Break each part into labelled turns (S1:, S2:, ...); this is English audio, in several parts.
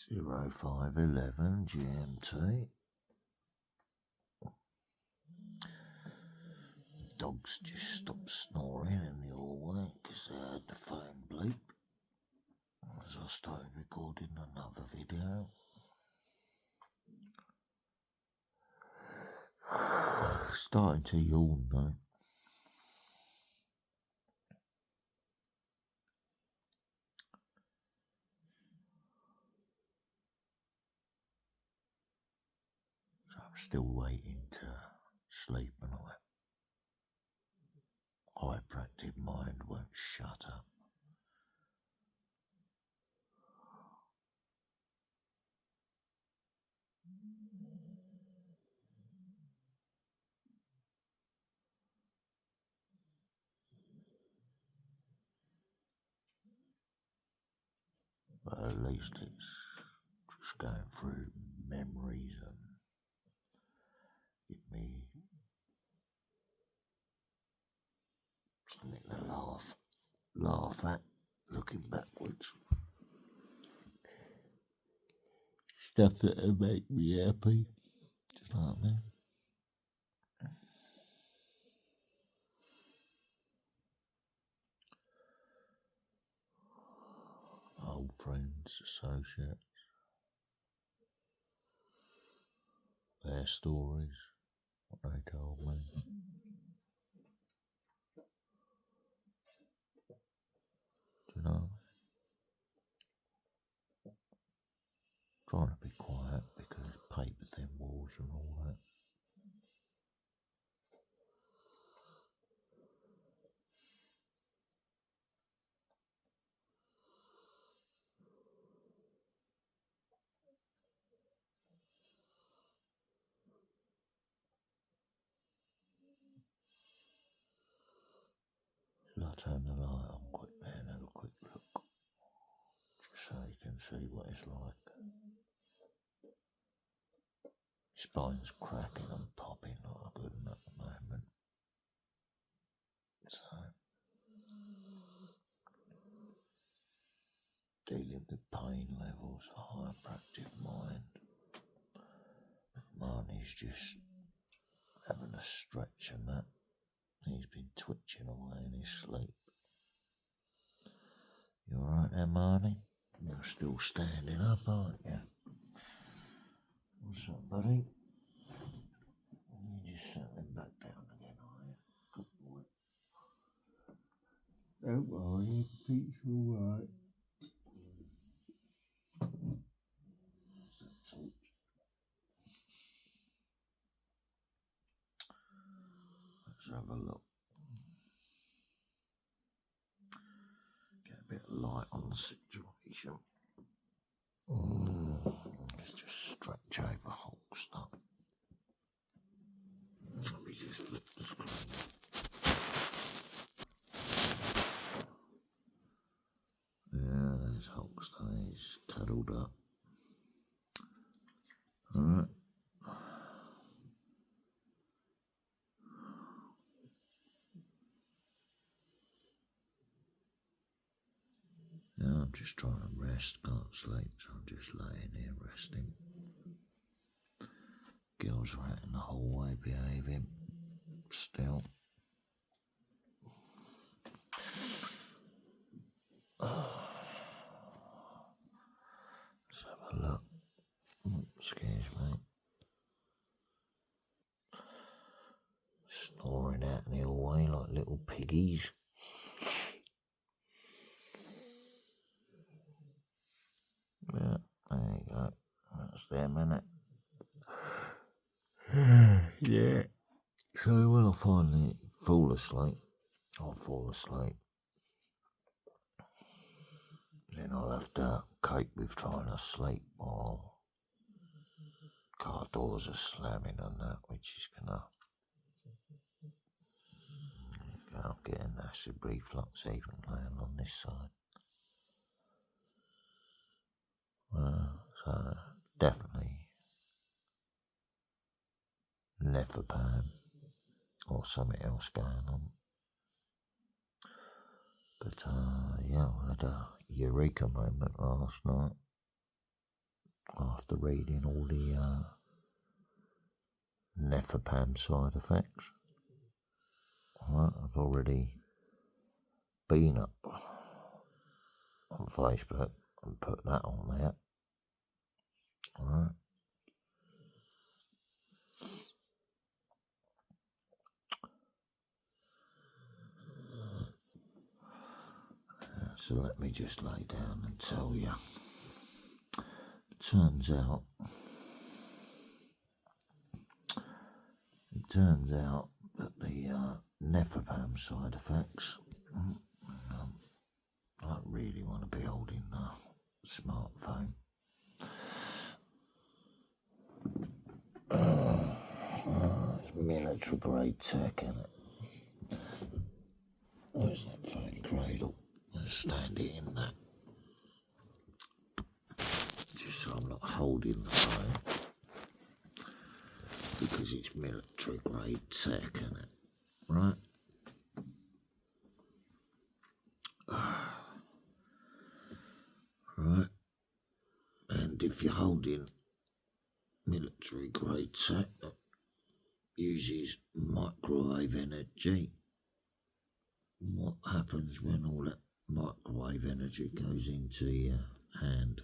S1: 0511 GMT. Dogs just stopped snoring in the hallway because they heard the phone bleep as I started recording another video. Starting to yawn though. So I'm still waiting to sleep and my hyperactive mind won't shut up. But at least it's just going through memories and give me something to laugh at, looking backwards. Stuff that'll make me happy, just like that. Old friends, associates, their stories, what they told me. Do you know? Trying to be quiet because paper thin walls and all that. Should I turn the light on quick there and have a quick look? Just so you can see what it's like. Spine's cracking and popping like a good one at the moment. So, dealing with pain levels, a hyperactive mind. Marnie's just having a stretch and that. He's been twitching away in his sleep. You alright there, Marnie? You're still standing up, aren't you? What's up, buddy? You're just settling back down again, are you? Good boy. Don't worry, everything's alright. Let's have a look. Get a bit of light on the situation. Let's just stretch over Hulkster. Let me just flip the screen. Yeah, there's Hulkster. He's cuddled up. Alright. Yeah, I'm just trying to rest, can't sleep, so I'm just laying here resting. Girls are out in the hallway behaving still. Let's have a look. Excuse me. Snoring out in the hallway like little piggies. Yeah, there you go. That's them, innit? Yeah. So when I finally fall asleep, I'll fall asleep. Then I'll have to cope with trying to sleep while car doors are slamming and that, which is gonna I'll get an acid reflux even laying on this side. So definitely Nefapam or something else going on. But yeah, I had a eureka moment last night. after reading all the Nefapam side effects. Right, I've already been up on Facebook and put that on there. Right. So let me just lay down and tell you. It turns out that the Nefapam side effects, I don't really want to be holding the smartphone. It's military grade tech, isn't it? Where's that phone cradle? I'll stand it in that. Just so I'm not holding the phone. Because it's military grade tech, isn't it? Right? Right? And if you're holding military grade tech that uses microwave energy, what happens when all that microwave energy goes into your hand?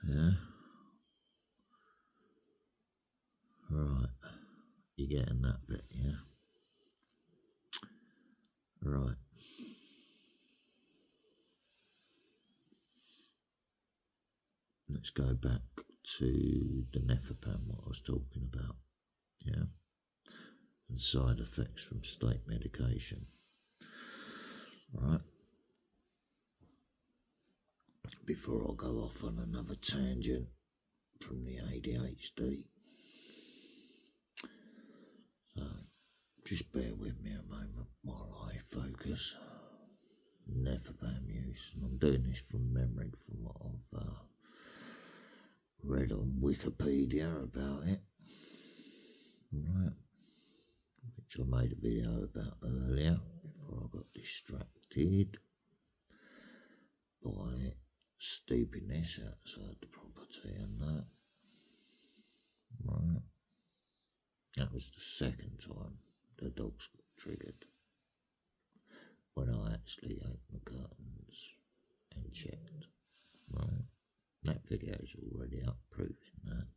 S1: Yeah? Right. You're getting that bit, yeah? Right. Let's go back to the Nefapam, what I was talking about, yeah? And side effects from state medication. Right. Before I go off on another tangent from the ADHD. So, just bear with me a moment while I focus. Nefapam use, and I'm doing this from memory from what I've read on Wikipedia about it. Right. Which I made a video about earlier before I got distracted by stupidness outside the property and that. Right. That was the second time the dogs got triggered. When I actually opened the curtains and checked. Right. That video's already up proving that.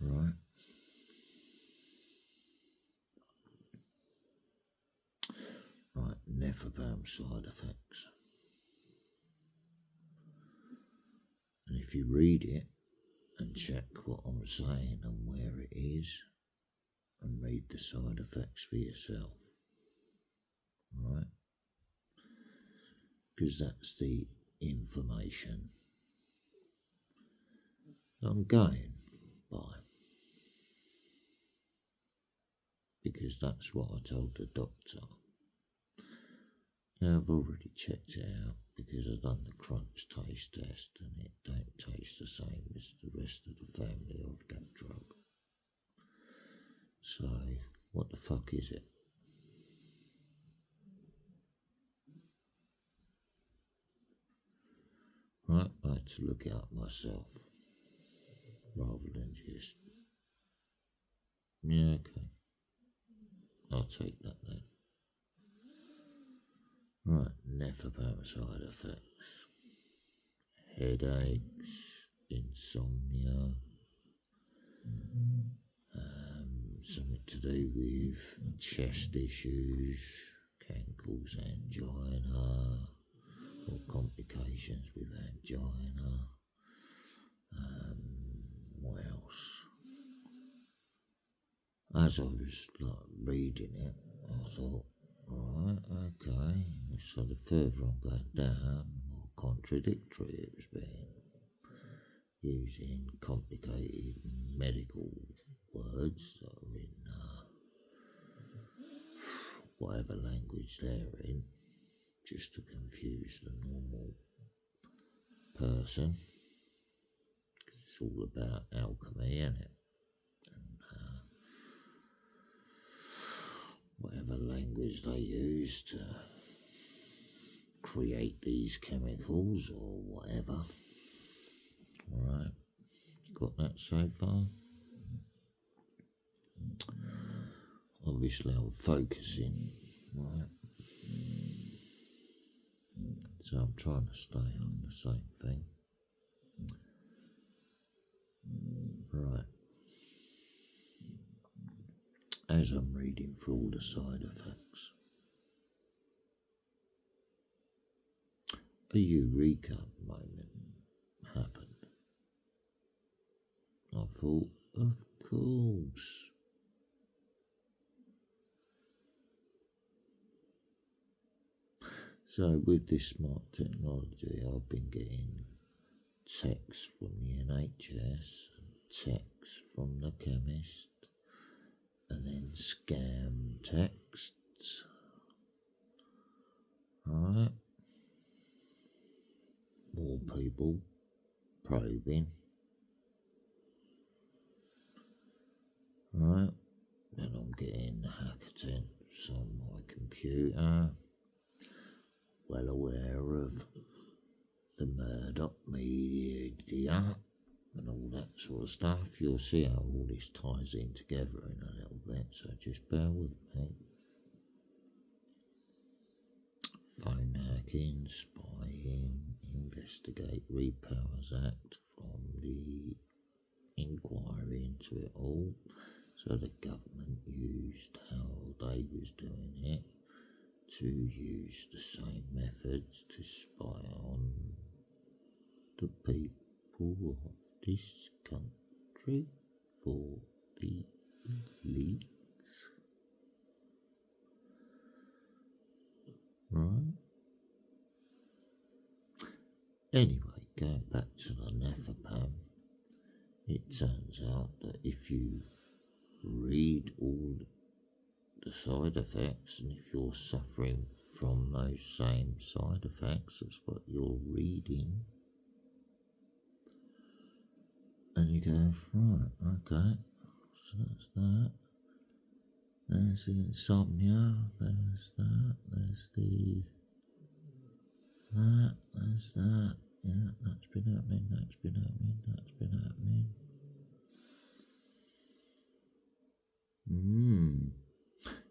S1: Right. Right, Nefapam side effects. And if you read it and check what I'm saying and where it is, and read the side effects for yourself, right? Because that's the information I'm going by. Because that's what I told the doctor. Now, I've already checked it out because I've done the crunch taste test and it don't taste the same as the rest of the family of that drug. So, what the fuck is it? Right, I had to look it up myself rather than just, yeah, okay, I'll take that then. Right, Nefapam side effects. Headaches, insomnia, something to do with chest issues, can cause angina, or complications with angina. What else? As I was reading it, I thought, right, okay, so the further I'm going down, the more contradictory it was being, using complicated medical words that are in whatever language they're in, just to confuse the normal person. It's all about alchemy, isn't it? And whatever language they use to create these chemicals or whatever. Right, got that so far? Obviously I'm focusing, right? So I'm trying to stay on the same thing. Right. As I'm reading through all the side effects, a eureka moment happened. I thought, of course. So with this smart technology, I've been getting texts from the NHS, texts from the chemist, and then scam texts. Right? More people probing. Right? Then I'm getting hack attempts on my computer. Well aware of the Murdoch media and all that sort of stuff. You'll see how all this ties in together in a little bit, so just bear with me. Phone hacking, spying, investigate Repowers Act from the inquiry into it all. So the government used how they was doing it to use the same methods to spy on the people of this country for the elites. Right? Anyway, going back to the Nefapam, it turns out that if you read all the side effects, and if you're suffering from those same side effects as what you're reading, and you go, right, okay, so that's that. There's the insomnia, there's that, there's the that, there's that, yeah, that's been happening, that's been happening, that's been happening.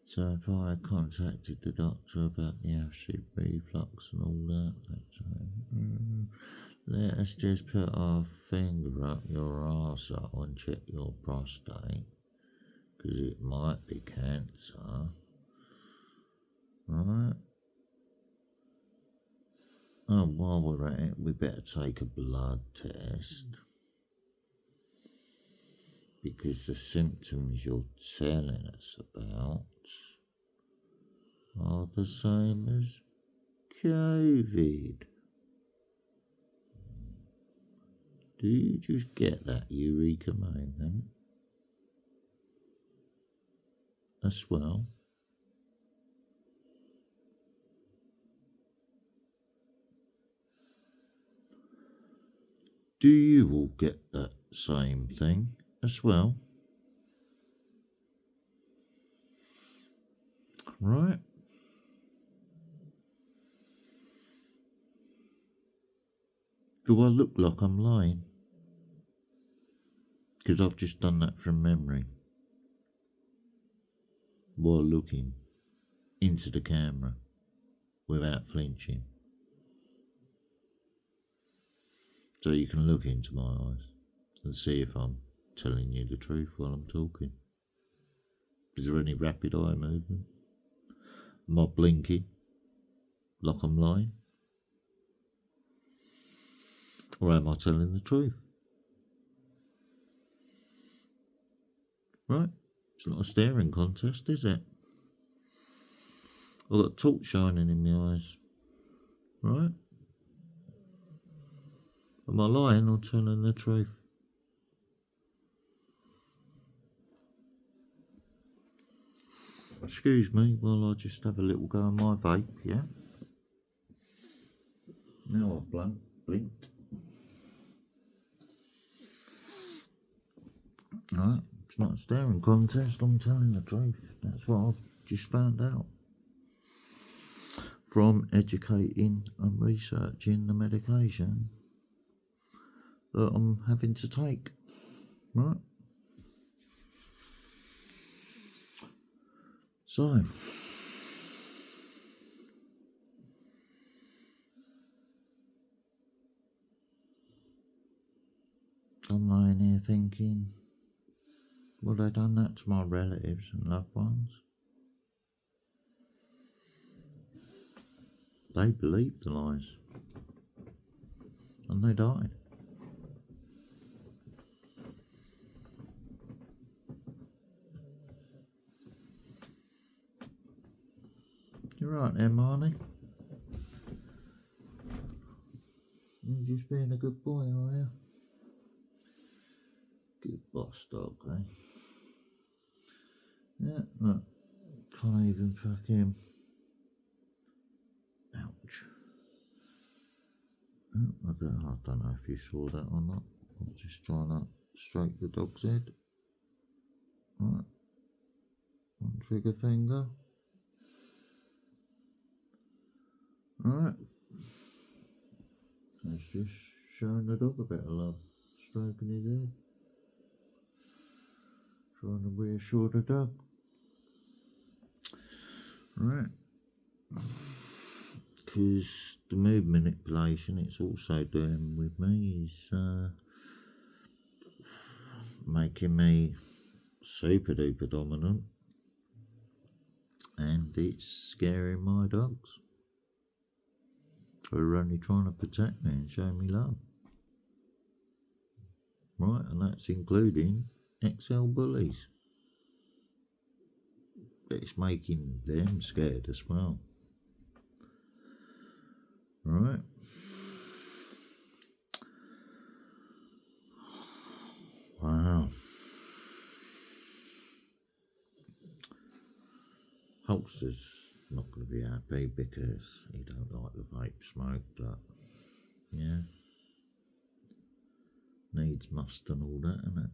S1: So if I contacted the doctor about the acid reflux and all that, let us just put our finger up your arsehole and check your prostate, because it might be cancer, right? Oh, while we're at it, we better take a blood test, because the symptoms you're telling us about are the same as COVID. Do you just get that eureka moment as well? Do you all get that same thing as well? Right? Do I look like I'm lying? Because I've just done that from memory while looking into the camera without flinching. So you can look into my eyes and see if I'm telling you the truth while I'm talking. Is there any rapid eye movement? Am I blinking like I'm lying? Or am I telling the truth? Right? It's not a staring contest, is it? I've got torch shining in my eyes. Right? Am I lying or telling the truth? Excuse me while I just have a little go on my vape, yeah? Now I've blinked. Right, it's not a staring contest, I'm telling the truth. That's what I've just found out from educating and researching the medication that I'm having to take. Right? So, I'm lying here thinking, would I done that to my relatives and loved ones? They believed the lies. And they died. You're right there, Marnie. You're just being a good boy, are you? Good boss dog, eh? Yeah, look. Can't even fucking... Ouch. I don't know if you saw that or not. I was just trying to stroke the dog's head. Right. One trigger finger. Right. That's just showing the dog a bit of love. Stroking his head. Trying to reassure the dog. Right. Because the mood manipulation it's also doing with me is making me super duper dominant, and it's scaring my dogs who are only trying to protect me and show me love. Right, and that's including XL bullies. But it's making them scared as well. Right. Wow. Holster's not going to be happy because he don't like the vape smoke, but yeah, needs must and all that, innit?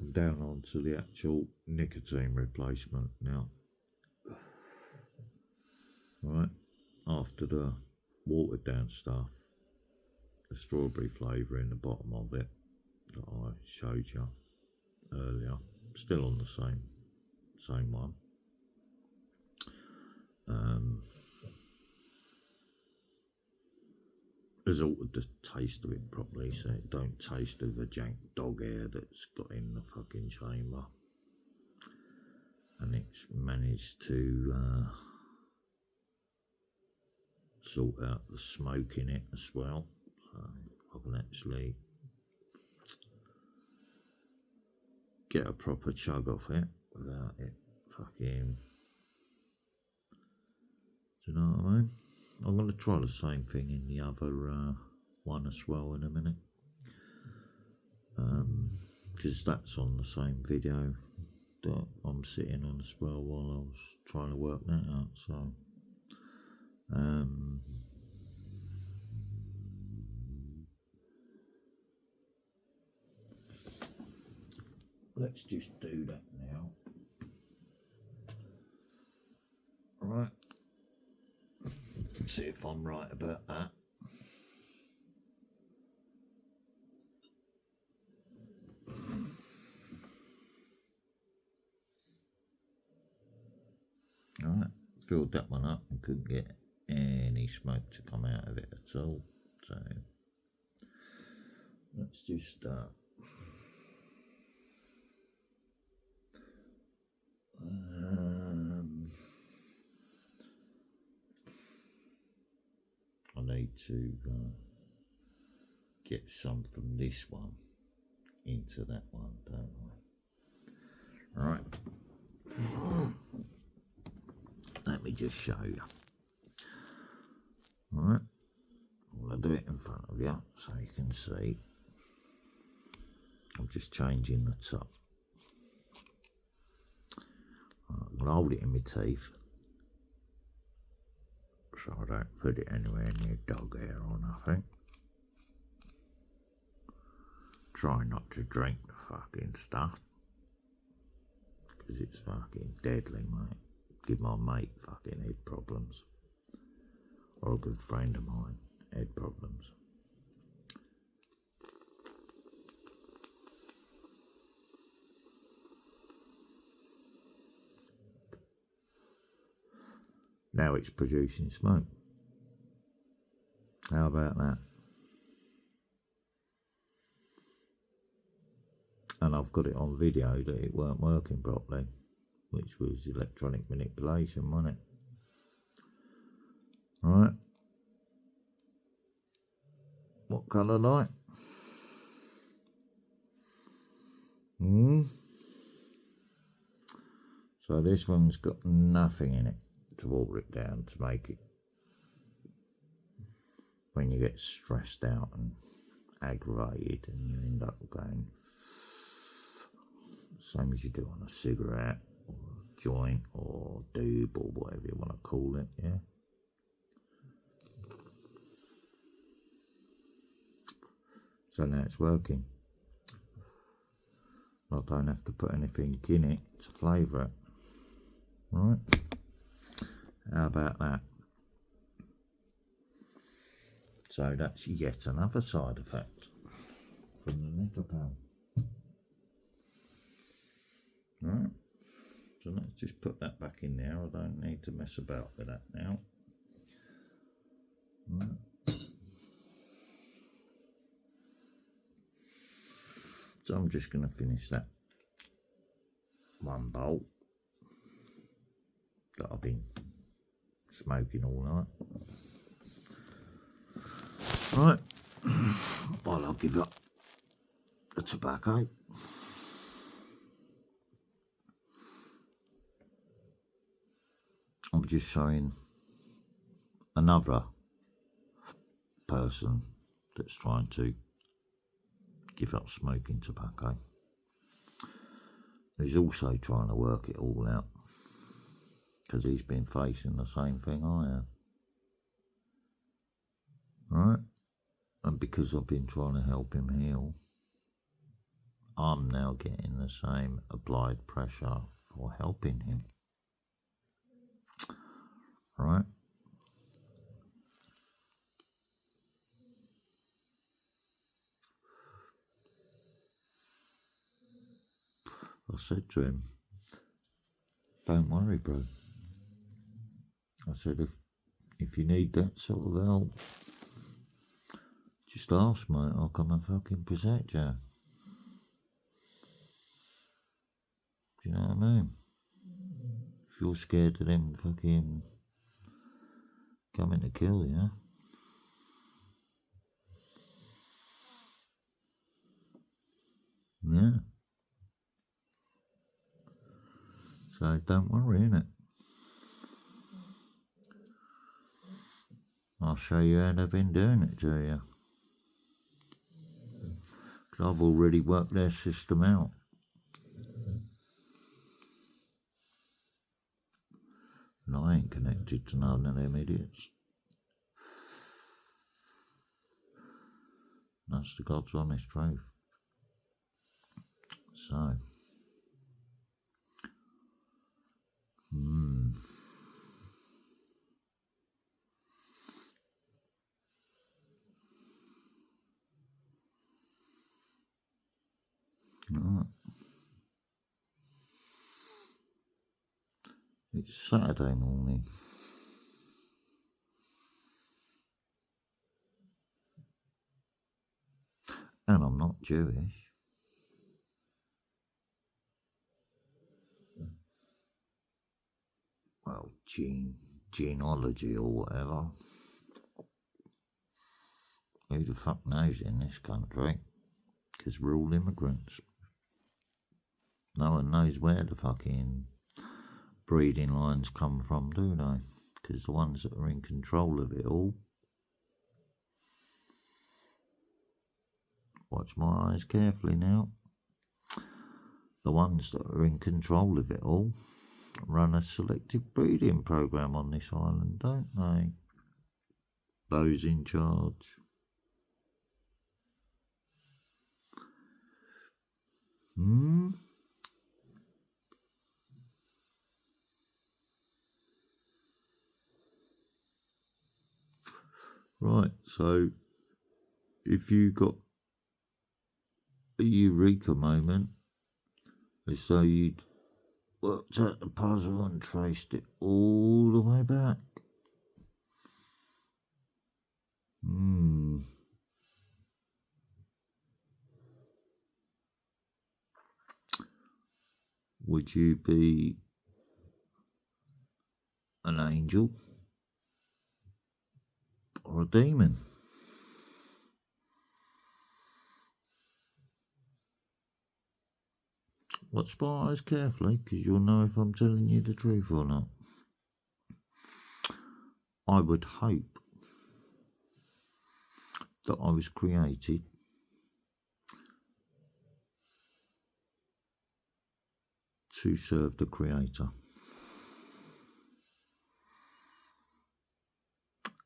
S1: I'm down onto the actual nicotine replacement now. Right, after the watered down stuff, the strawberry flavour in the bottom of it that I showed you earlier, still on the same one. Has altered the taste of it properly, so it don't taste of the jank dog hair that's got in the fucking chamber. And it's managed to sort out the smoke in it as well. So I can actually get a proper chug off it without it fucking... Do you know what I mean? I'm going to try the same thing in the other one as well in a minute. Because that's on the same video that I'm sitting on as well while I was trying to work that out. So, let's just do that now. Right. See if I'm right about that. Alright, filled that one up and couldn't get any smoke to come out of it at all. So let's just I need to get some from this one into that one, don't I? Right. Let me just show you. Alright. I'm going to do it in front of you so you can see. I'm just changing the top. I'm going to hold it in my teeth so I don't put it anywhere near dog hair or nothing. try not to drink the fucking stuff, because it's fucking deadly, mate. Give my mate fucking head problems, or a good friend of mine head problems. Now it's producing smoke. How about that? And I've got it on video that it weren't working properly, which was electronic manipulation, wasn't it? Right. What colour light? So this one's got nothing in it to water it down, to make it, when you get stressed out and aggravated and you end up going, same as you do on a cigarette or a joint or doob or whatever you want to call it, yeah. So now it's working. I don't have to put anything in it to flavour it. Right? How about that? So that's yet another side effect from the Nephapel. Right? So let's just put that back in there. I don't need to mess about with that now. Right. So I'm just going to finish that one bowl that I've been smoking all night. Right, while I'll give up the tobacco. I'm just showing another person that's trying to give up smoking tobacco. He's also trying to work it all out, because he's been facing the same thing I have. Right? And because I've been trying to help him heal, I'm now getting the same applied pressure for helping him. Right? I said to him, don't worry, bro. I said, if you need that sort of help, just ask, mate. I'll come and fucking protect you. Do you know what I mean? If you're scared of them fucking coming to kill you, yeah. So don't worry, innit? I'll show you how they've been doing it to you. Because I've already worked their system out. And I ain't connected to none of them idiots. That's the God's honest truth. So, right. It's Saturday morning. And I'm not Jewish. Well, genealogy or whatever. Who the fuck knows in this country? Because we're all immigrants. No one knows where the fucking breeding lines come from, do they? Because the ones that are in control of it all, watch my eyes carefully now, the ones that are in control of it all run a selective breeding program on this island, don't they? Those in charge. Hmm? Right, so if you got a eureka moment, as though you'd worked out the puzzle and traced it all the way back. Would you be an angel or a demon? Watch my eyes carefully, because you'll know if I'm telling you the truth or not. I would hope that I was created to serve the Creator.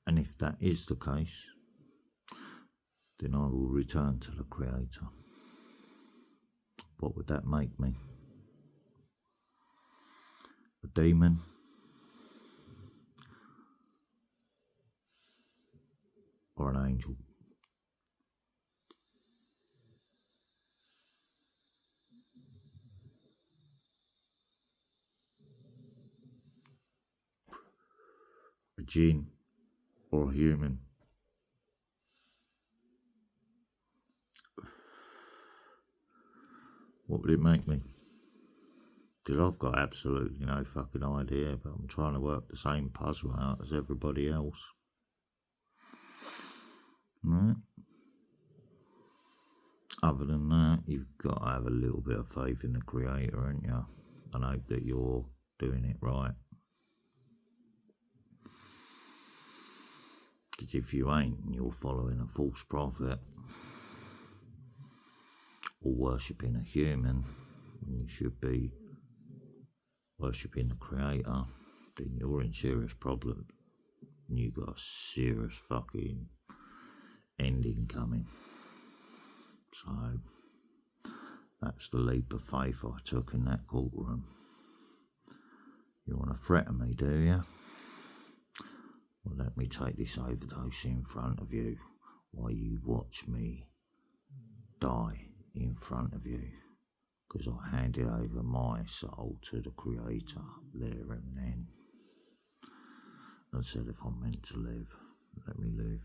S1: And if that is the case, then I will return to the Creator. What would that make me? A demon? Or an angel? A jinn? Or a human? What would it make me? Because I've got absolutely no fucking idea, but I'm trying to work the same puzzle out as everybody else. Right? Other than that, you've got to have a little bit of faith in the Creator, haven't you? And hope that you're doing it right. Because if you ain't, and you're following a false prophet or worshipping a human, when you should be worshipping the Creator, then you're in serious problems. And you've got a serious fucking ending coming. So that's the leap of faith I took in that courtroom. You want to threaten me, do you? Well, let me take this overdose in front of you while you watch me die in front of you, because I handed over my soul to the Creator there and then and said, if I'm meant to live, let me live.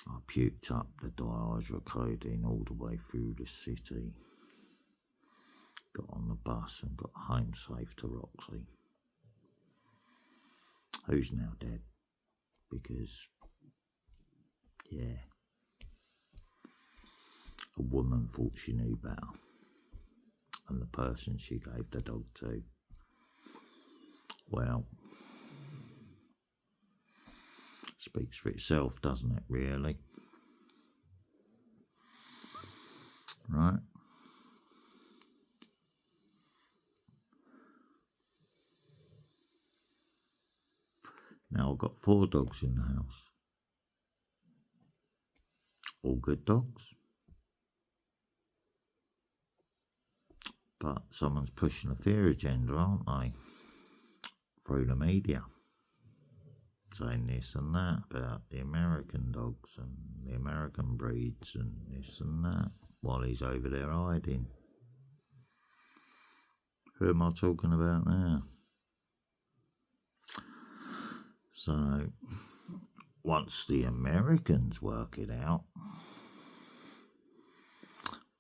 S1: I puked up the dihydrocodeine all the way through the city, got on the bus and got home safe to Roxy, who's now dead, because, yeah, a woman thought she knew better, and the person she gave the dog to, well, speaks for itself, doesn't it, really? Right? Now I've got 4 dogs in the house. All good dogs. But someone's pushing a fear agenda, aren't they? Through the media. Saying this and that about the American dogs and the American breeds and this and that, while he's over there hiding. Who am I talking about now? So, once the Americans work it out,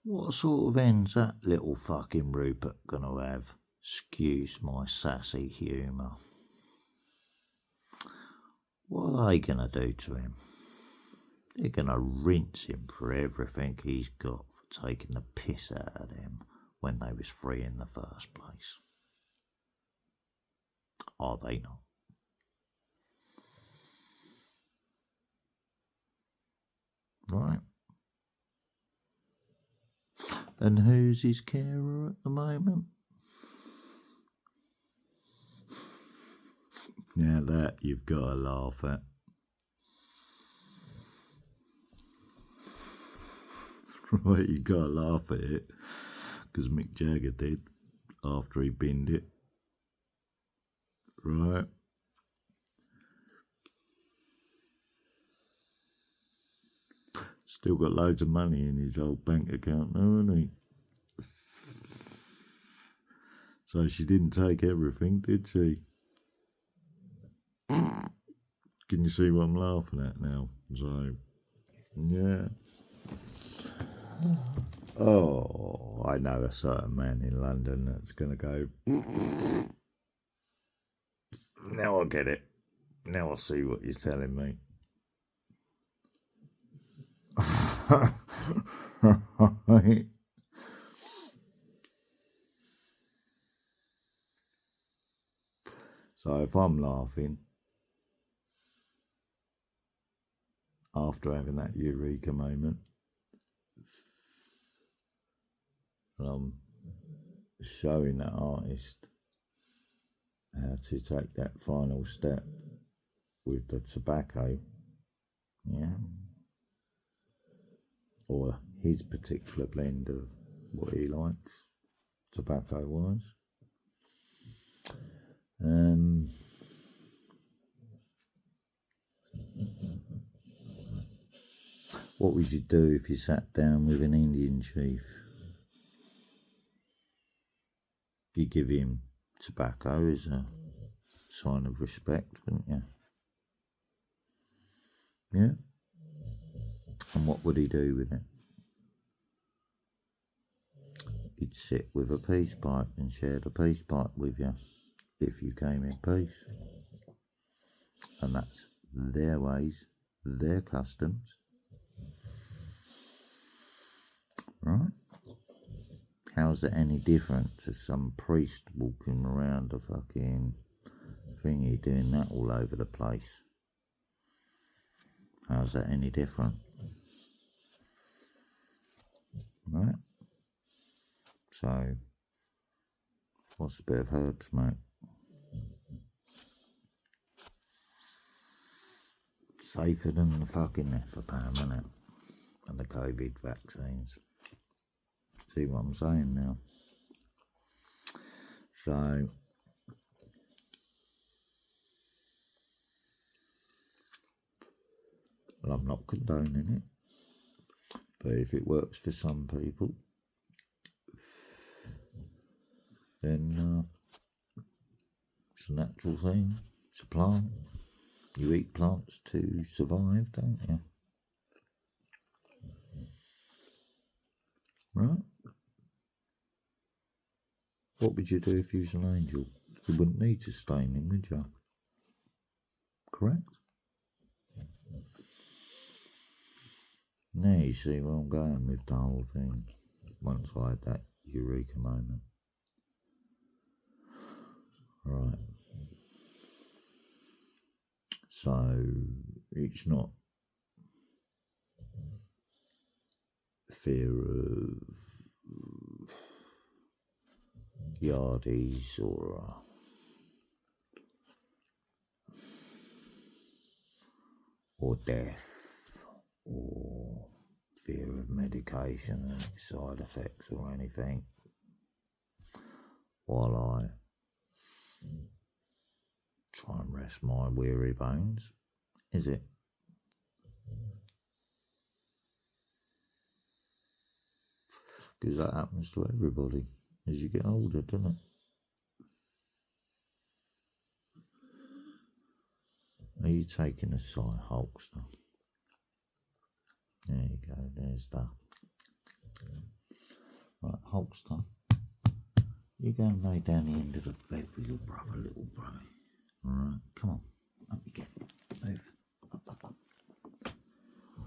S1: what sort of end's that little fucking Rupert gonna have? Excuse my sassy humour. What are they gonna do to him? They're gonna rinse him for everything he's got for taking the piss out of them when they was free in the first place. Are they not? Right. And who's his carer at the moment? Now that you've got to laugh at. Right, you gotta laugh at it, because Mick Jagger did, after he binned it. Right. Still got loads of money in his old bank account now, hasn't he? So she didn't take everything, did she? Can you see what I'm laughing at now? So, yeah. Oh, I know a certain man in London that's going to go, now I get it. Now I see what you're telling me. Right. So if I'm laughing after having that eureka moment, and I'm showing that artist how to take that final step with the tobacco, yeah, or his particular blend of what he likes, tobacco wise. What would you do if you sat down with an Indian chief? You give him tobacco as a sign of respect, wouldn't you? Yeah? And what would he do with it? He'd sit with a peace pipe and share the peace pipe with you if you came in peace. And that's their ways, their customs. Right? How's that any different to some priest walking around a fucking thingy doing that all over the place? How's that any different? Right? So, what's a bit of herbs, mate? Safer than the fucking Nefapam, isn't it? And the COVID vaccines. See what I'm saying now? So, well, I'm not condoning it, but if it works for some people, then it's a natural thing. It's a plant. You eat plants to survive, don't you? Right? What would you do if you was an angel? You wouldn't need to stain him, would you? Correct? Now you see where I'm going with the whole thing. Once I had that eureka moment. Right. So it's not fear of yardies or death or fear of medication and side effects or anything while I try and rest my weary bones, is it? Because that happens to everybody as you get older, doesn't it? Are you taking a sigh, Hulkster? There you go, there's that. Right, Hulkster, you go and lay down the end of the bed with your brother, little brother. Alright, come on, up you get. Move. Up.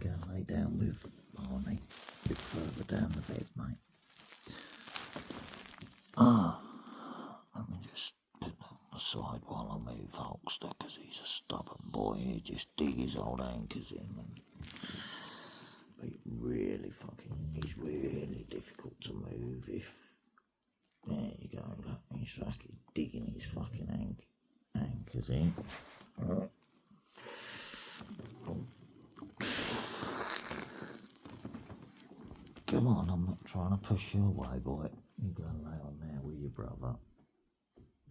S1: Go and lay down with Barney. A bit further down the bed, mate. Let me just put that on the side while I move Hulkster, because he's a stubborn boy. He just dig his old anchors in. He's really difficult to move if... There you go, look, he's fucking digging his fucking anchors in. Come on, I'm not trying to push you away, boy. You go and lay on there with your brother.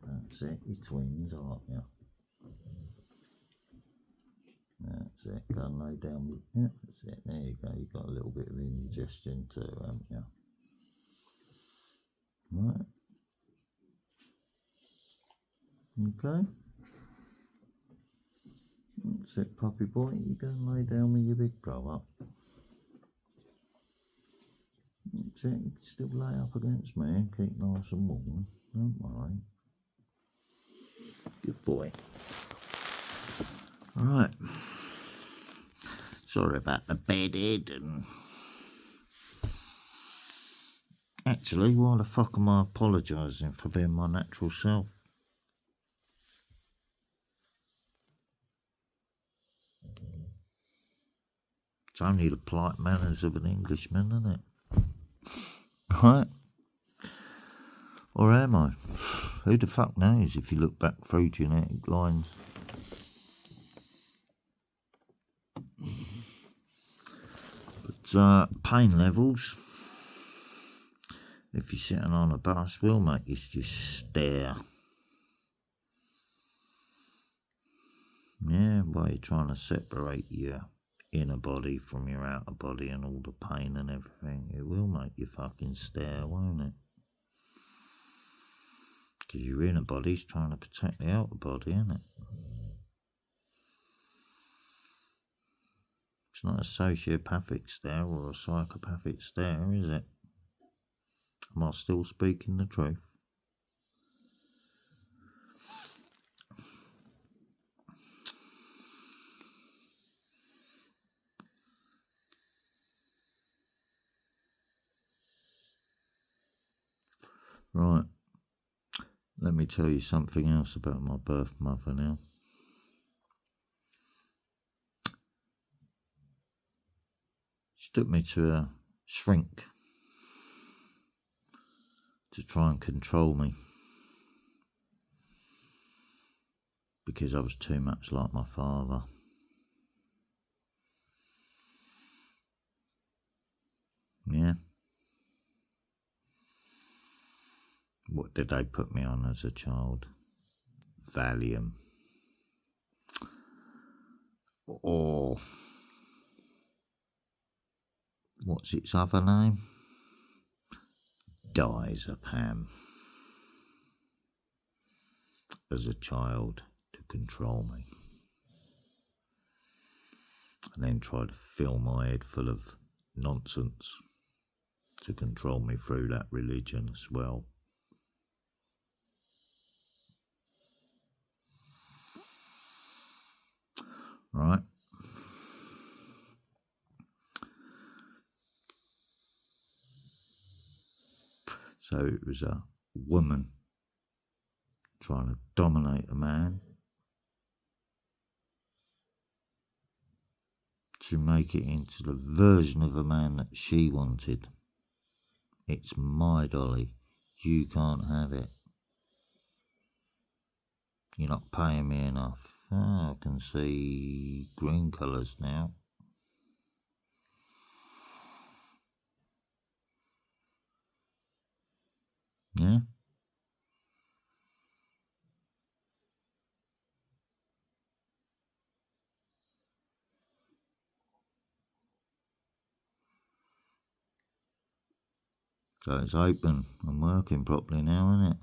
S1: That's it, you're twins, aren't you? That's it, go and lay down. Yeah, that's it, there you go. You've got a little bit of indigestion too, haven't you? Right. Okay. That's it, puppy boy. You go and lay down with your big brother. That's it, you can still lay up against me and keep nice and warm. Don't worry. Good boy. Right. Sorry about the bedhead and... Actually, why the fuck am I apologising for being my natural self? It's only the polite manners of an Englishman, isn't it? Right? Or am I? Who the fuck knows if you look back through genetic lines? But pain levels, if you're sitting on a bus, will make you just stare. Yeah, while you're trying to separate your inner body from your outer body and all the pain and everything, it will make you fucking stare, won't it? Because your inner body's trying to protect the outer body, isn't it? It's not a sociopathic stare or a psychopathic stare, is it? Am I still speaking the truth? Right. Let me tell you something else about my birth mother now. She took me to a shrink to try and control me because I was too much like my father. Yeah. What did they put me on as a child? Valium. Or what's its other name? Diazepam. As a child, to control me. And then try to fill my head full of nonsense to control me through that religion as well. Right? So it was a woman trying to dominate a man to make it into the version of a man that she wanted. It's my dolly. You can't have it. You're not paying me enough. Oh, I can see green colours now. Yeah? So it's open and working properly now, isn't it?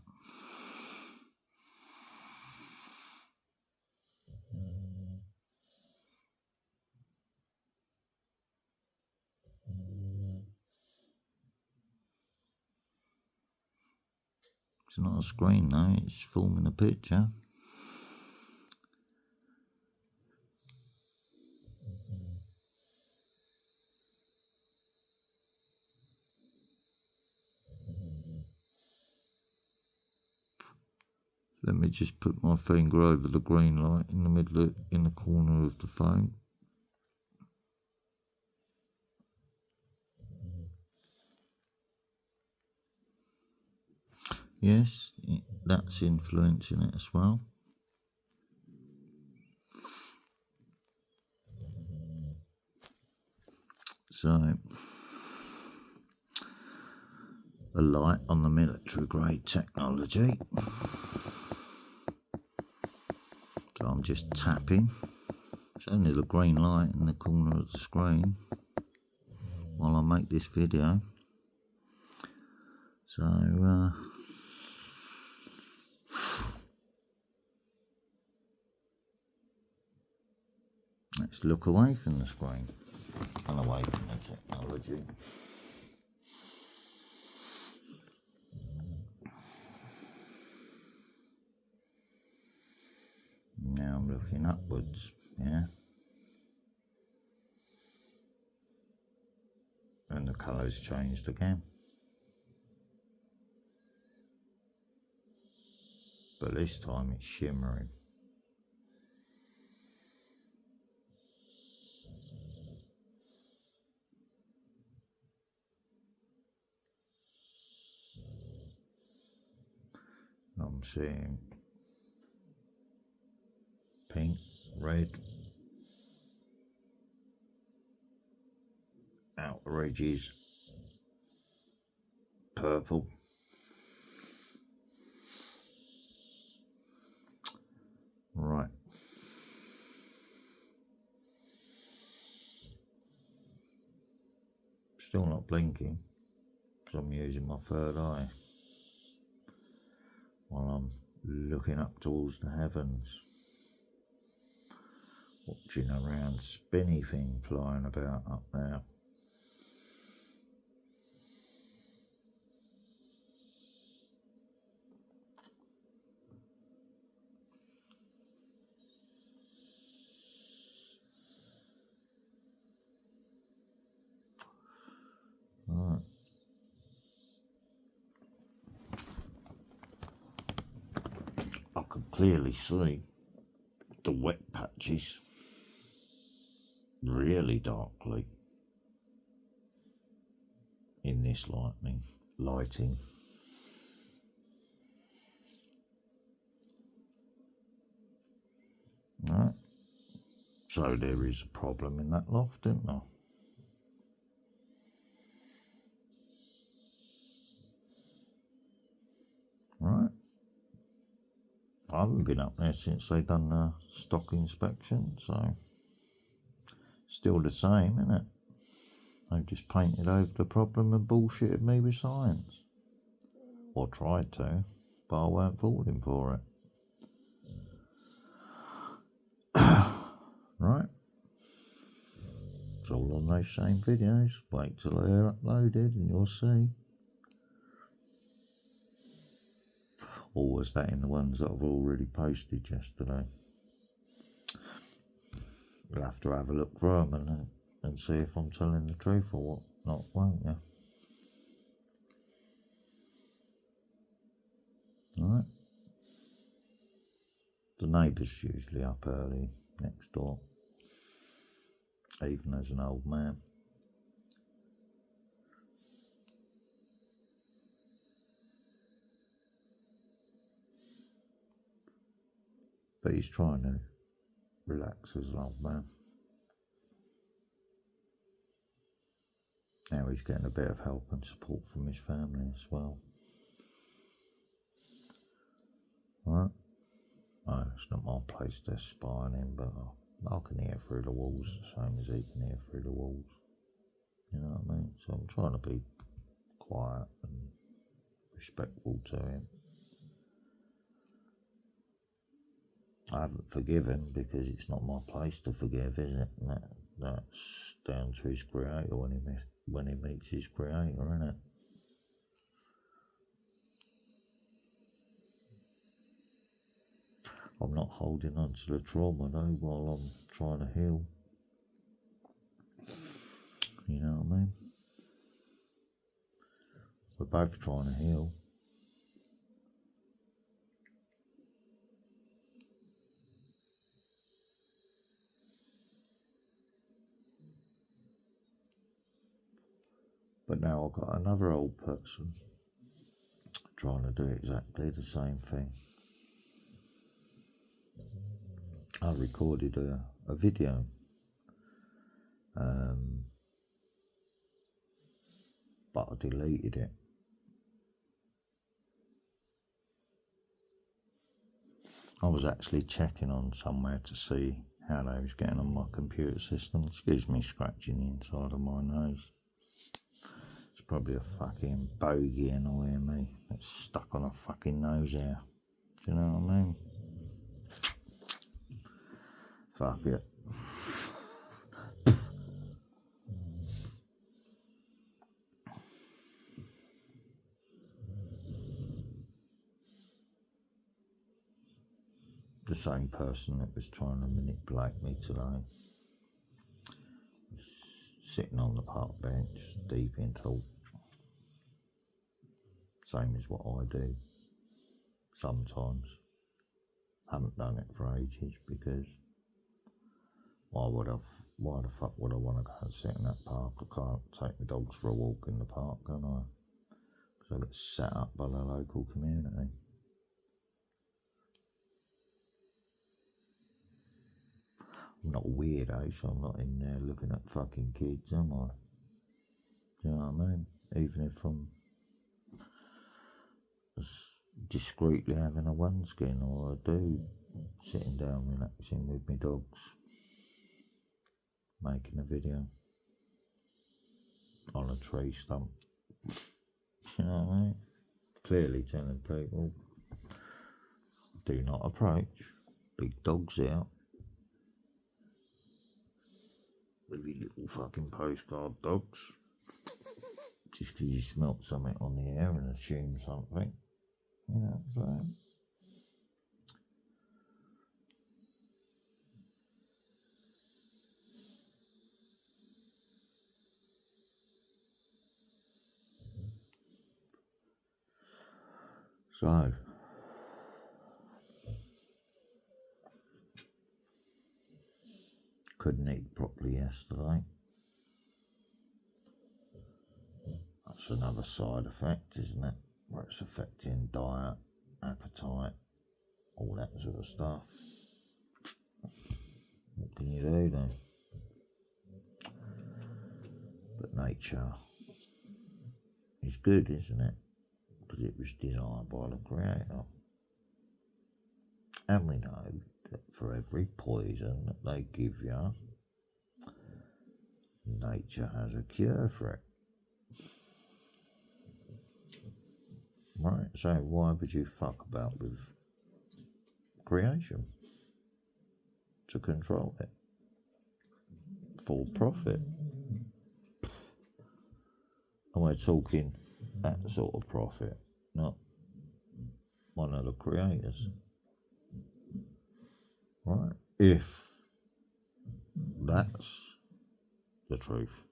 S1: It's not a screen though, it's forming a picture. Let me just put my finger over the green light in the middle of, in the corner of the phone. Yes, that's influencing it as well. So a light on the military grade technology. So I'm just tapping. It's only the green light in the corner of the screen while I make this video. So let's look away from the screen and away from the technology. Now I'm looking upwards, yeah. And the colour's changed again. But this time it's shimmering. I'm seeing pink, red, outer edges, purple. Right. Still not blinking because I'm using my third eye while I'm looking up towards the heavens, watching a round spinny thing flying about up there. Right. I can clearly see the wet patches really darkly in this lighting. Right. So there is a problem in that loft, isn't there? Right. I haven't been up there since they done the stock inspection, so still the same, isn't it? They've just painted over the problem and bullshitted me with science. Or tried to, but I weren't falling for it. Right. It's all on those same videos. Wait till they're uploaded and you'll see. Or was that in the ones that I've already posted yesterday? You'll have to have a look through them and see if I'm telling the truth or what not, won't you? Alright. The neighbour's usually up early next door, even as an old man. But he's trying to relax as an old man. Now he's getting a bit of help and support from his family as well. Right? Oh, it's not my place to spy on him, but I can hear through the walls the same as he can hear through the walls. You know what I mean? So I'm trying to be quiet and respectful to him. I haven't forgiven because it's not my place to forgive, is it? That's down to his creator when he meets his creator, isn't it? I'm not holding on to the trauma though while I'm trying to heal. You know what I mean? We're both trying to heal. But now I've got another old person trying to do exactly the same thing. I recorded a video but I deleted it I was actually checking on somewhere to see how they was getting on my computer system. Excuse me scratching the inside of my nose. It's probably a fucking bogey annoying me. It's stuck on a fucking nose hair. Do you know what I mean? Fuck it. The same person that was trying to manipulate me today was sitting on the park bench, deep in thought. Same as what I do sometimes. Haven't done it for ages because why the fuck would I want to go and sit in that park? I can't take my dogs for a walk in the park, can I? Because I get set up by the local community. I'm not a weirdo, so I'm not in there looking at fucking kids, am I? Do you know what I mean? Even if I'm discreetly having a OneSkin or a dude sitting down relaxing with my dogs, making a video on a tree stump. You know what I mean? Clearly telling people, do not approach. Big dogs out. With your little fucking postcard dogs. Just because you smelt something on the air and assume something. You know what I'm saying? So, couldn't eat properly yesterday. That's another side effect, isn't it? Where it's affecting diet, appetite, all that sort of stuff. What can you do then? But nature is good, isn't it? Because it was designed by the Creator. And we know that for every poison that they give you, nature has a cure for it. Right, so why would you fuck about with creation? To control it. For profit. And we're talking that sort of profit, not one of the creators. Right? If that's the truth.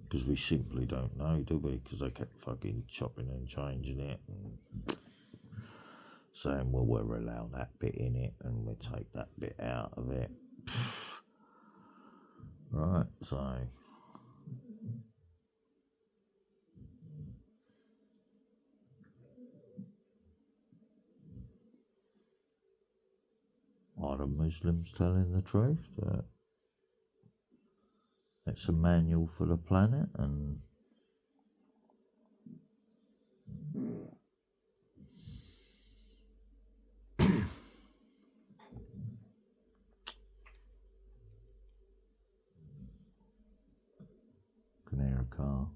S1: Because we simply don't know, do we? Because they kept fucking chopping and changing it and saying, well, we'll allow that bit in it and we'll take that bit out of it. Right, so are the Muslims telling the truth that it's a manual for the planet and can hear a car.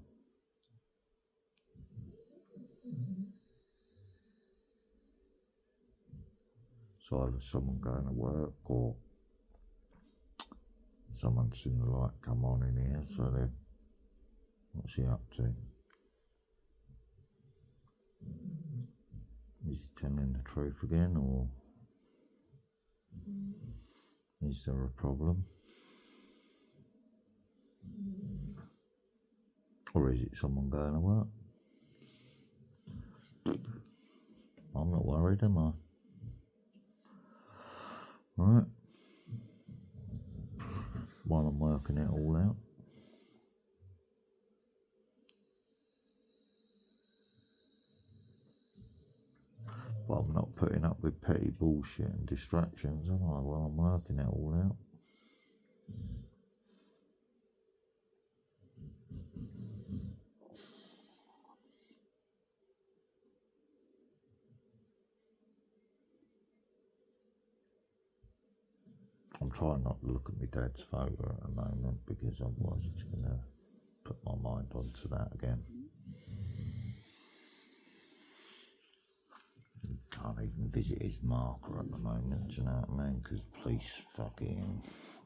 S1: So either someone going to work or someone's seen the light come on in here, so they're, what's he up to? Is he telling the truth again, or is there a problem? Or is it someone going to work? I'm not worried, am I? Right. While I'm working it all out. But I'm not putting up with petty bullshit and distractions, am I, while I'm working it all out? I'm trying not to look at my dad's photo at the moment because otherwise it's going to put my mind onto that again. Can't even visit his marker at the moment, do you know what I mean? Because police fucking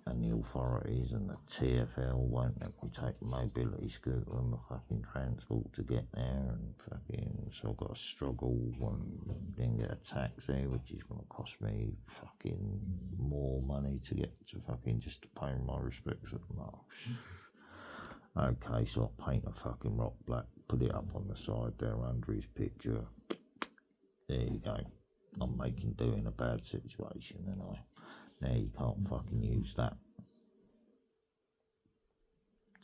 S1: and the authorities and the TfL won't let me take a mobility scooter and my fucking transport to get there, and fucking so I've got to struggle and then get a taxi, which is going to cost me fucking more money to get to fucking just to pay my respects at the march. Okay, so I'll paint a fucking rock black, put it up on the side there under his picture. There you go. I'm making do in a bad situation, and now you can't fucking use that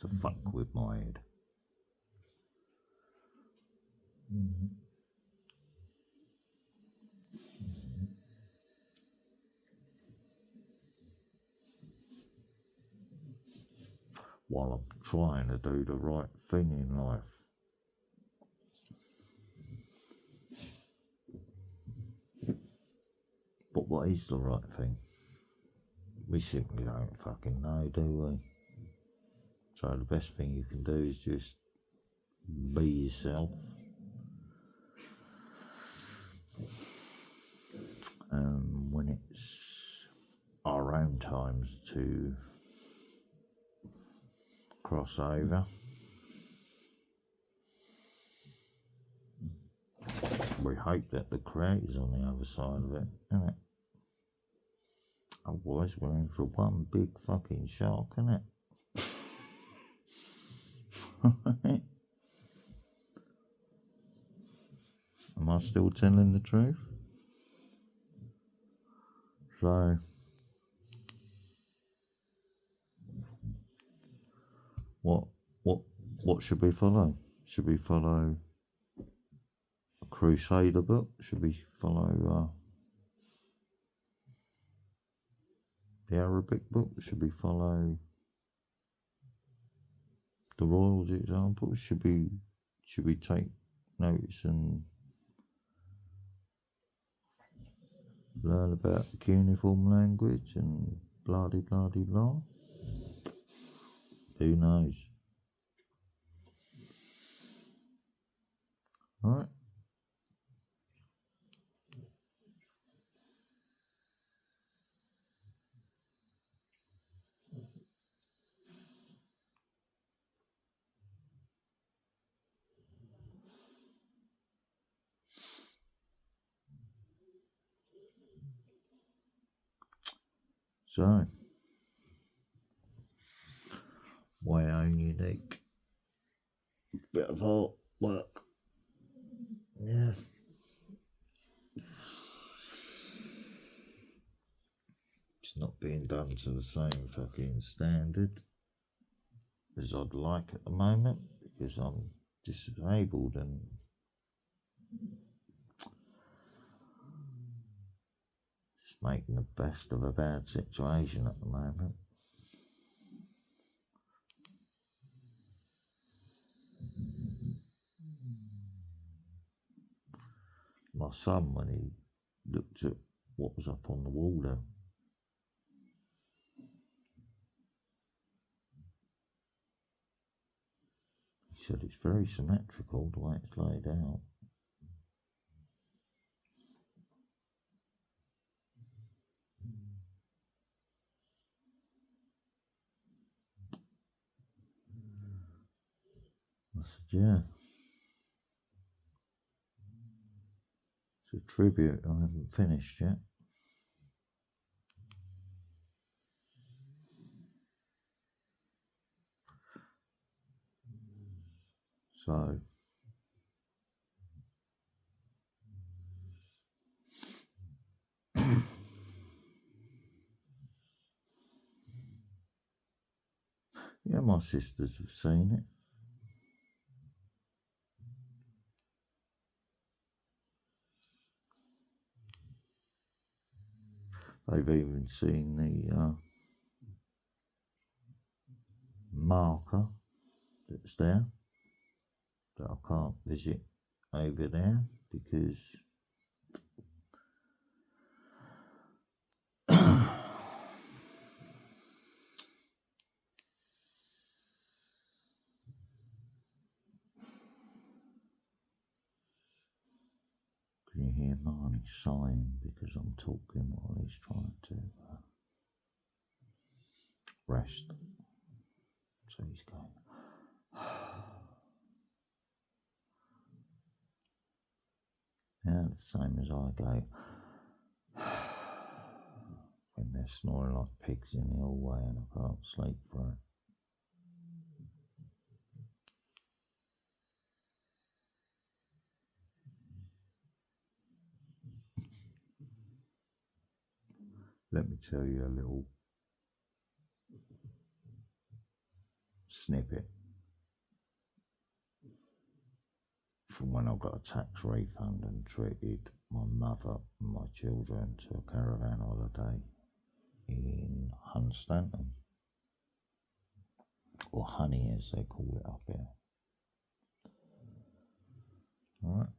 S1: to fuck with my head. While I'm trying to do the right thing in life. But what is the right thing? We simply don't fucking know, do we? So the best thing you can do is just be yourself. When it's our own times to cross over, we hope that the creator's on the other side of it, innit? Otherwise we're in for one big fucking shark, innit? Am I still telling the truth? So what should we follow? Should we follow a Crusader book? Should we follow the Arabic book? Should we follow the Royals example? Should we take notice and learn about the cuneiform language and blah de blah de blah? Who knows? Alright. So, my own unique bit of artwork. Yeah. It's not being done to the same fucking standard as I'd like at the moment because I'm disabled and just making the best of a bad situation at the moment. My son, when he looked at what was up on the wall there, he said it's very symmetrical the way it's laid out. I said, yeah. It's a tribute I haven't finished yet. So, yeah, my sisters have seen it. They've even seen the marker that's there that I can't visit over there because hear Marnie sighing because I'm talking while he's trying to rest. So he's going, yeah, the same as I go when they're snoring like pigs in the hallway and I can't sleep for it. Let me tell you a little snippet from when I got a tax refund and treated my mother and my children to a caravan holiday in Hunstanton, or Honey as they call it up here. Alright.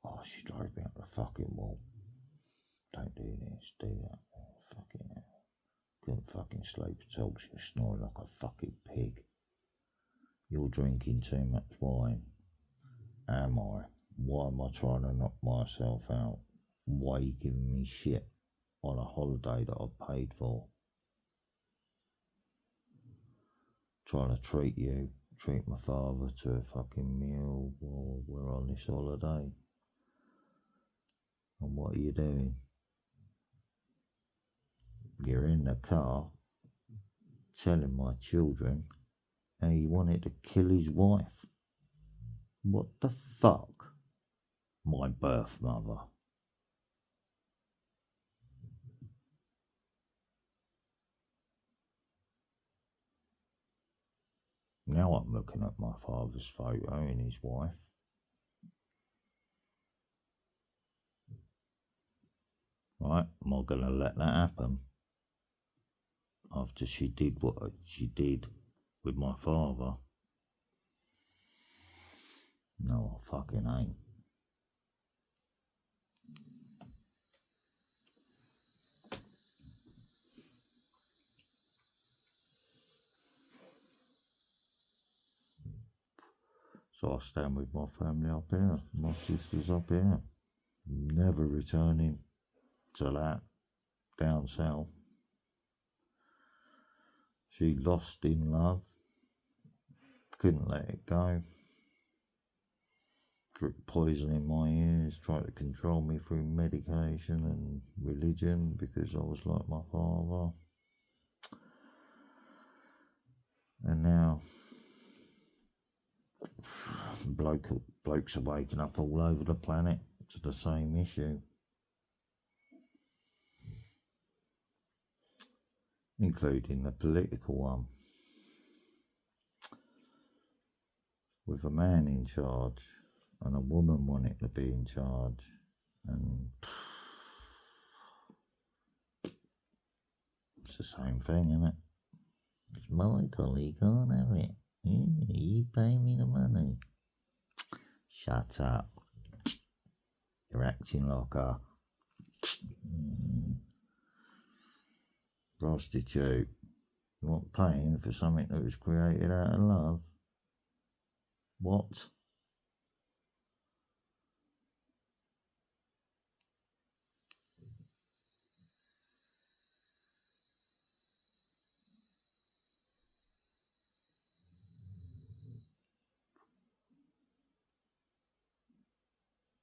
S1: Oh, she drove me up the fucking wall. Don't do this, do that. Oh, fucking hell. Couldn't fucking sleep at all. She was snoring like a fucking pig. You're drinking too much wine. Am I? Why am I trying to knock myself out? Why are you giving me shit on a holiday that I've paid for? Trying to treat my father to a fucking meal while we're on this holiday. And what are you doing? You're in the car telling my children how you wanted to kill his wife. What the fuck? My birth mother. Now I'm looking at my father's photo and his wife. Right, am I going to let that happen? After she did what she did with my father? No, I fucking ain't. So I stand with my family up here, my sisters up here. Never returning to that down south. She lost in love, couldn't let it go. Drip poison in my ears, tried to control me through medication and religion because I was like my father. And now blokes are waking up all over the planet to the same issue, including the political one, with a man in charge and a woman wanting to be in charge, and it's the same thing, isn't it? It's my dolly, can't have it. Yeah, you pay me the money. Shut up. You're acting like a prostitute. You want paying for something that was created out of love? What?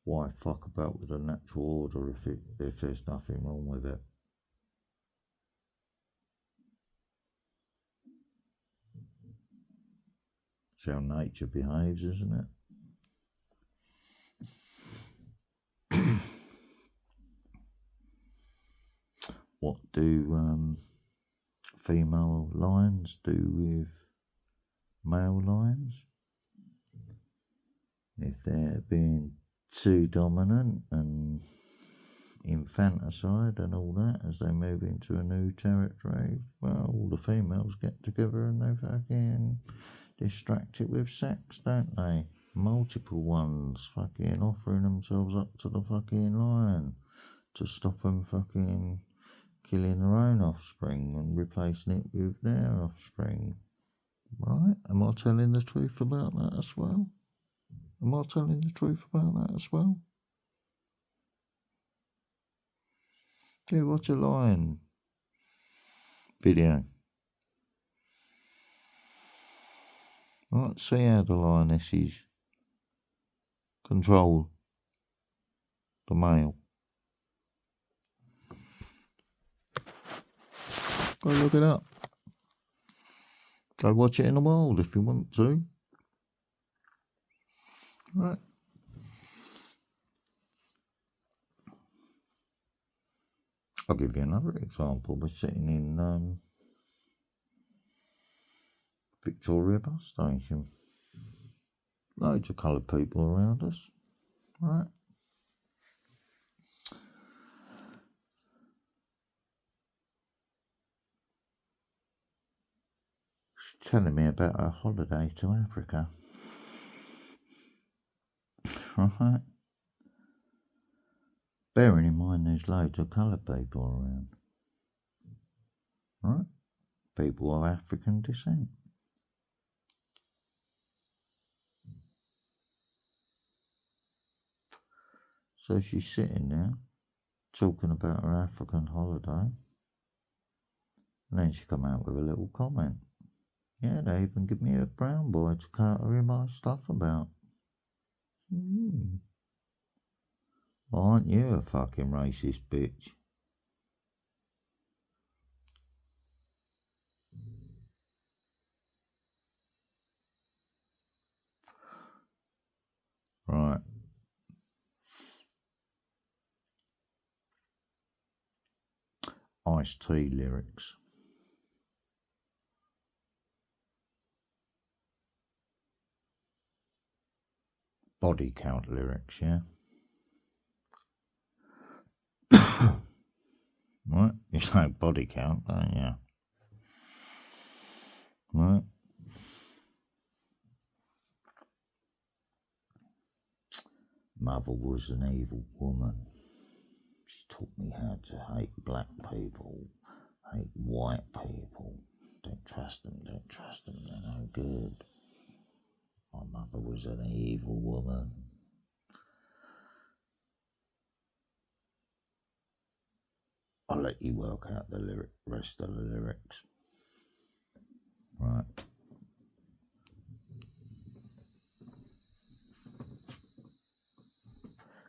S1: Why fuck about with a natural order if there's nothing wrong with it? It's how nature behaves, isn't it? What do female lions do with male lions? If they're being too dominant and infanticide and all that as they move into a new territory, well, all the females get together and they fucking distract it with sex, don't they? Multiple ones fucking offering themselves up to the fucking lion to stop them fucking killing their own offspring and replacing it with their offspring. Right? Am I telling the truth about that as well? Am I telling the truth about that as well? Yeah, watch a lion video. Right, see how the lionesses control the male. Go look it up. Go watch it in the wild if you want to. Right. I'll give you another example. We're sitting in Victoria bus station. Loads of coloured people around us. Right. She's telling me about her holiday to Africa. Right. Bearing in mind there's loads of coloured people around. Right. People of African descent. So she's sitting there talking about her African holiday, and then she come out with a little comment. Yeah, they even give me a brown boy to carry my stuff about. Well, aren't you a fucking racist bitch? Right. Ice-T lyrics. Body count lyrics, yeah? Right? You say body count, don't you? Right? Mother was an evil woman. She taught me how to hate black people, hate white people. Don't trust them, they're no good. My mother was an evil woman. I'll let you work out the rest of the lyrics. Right.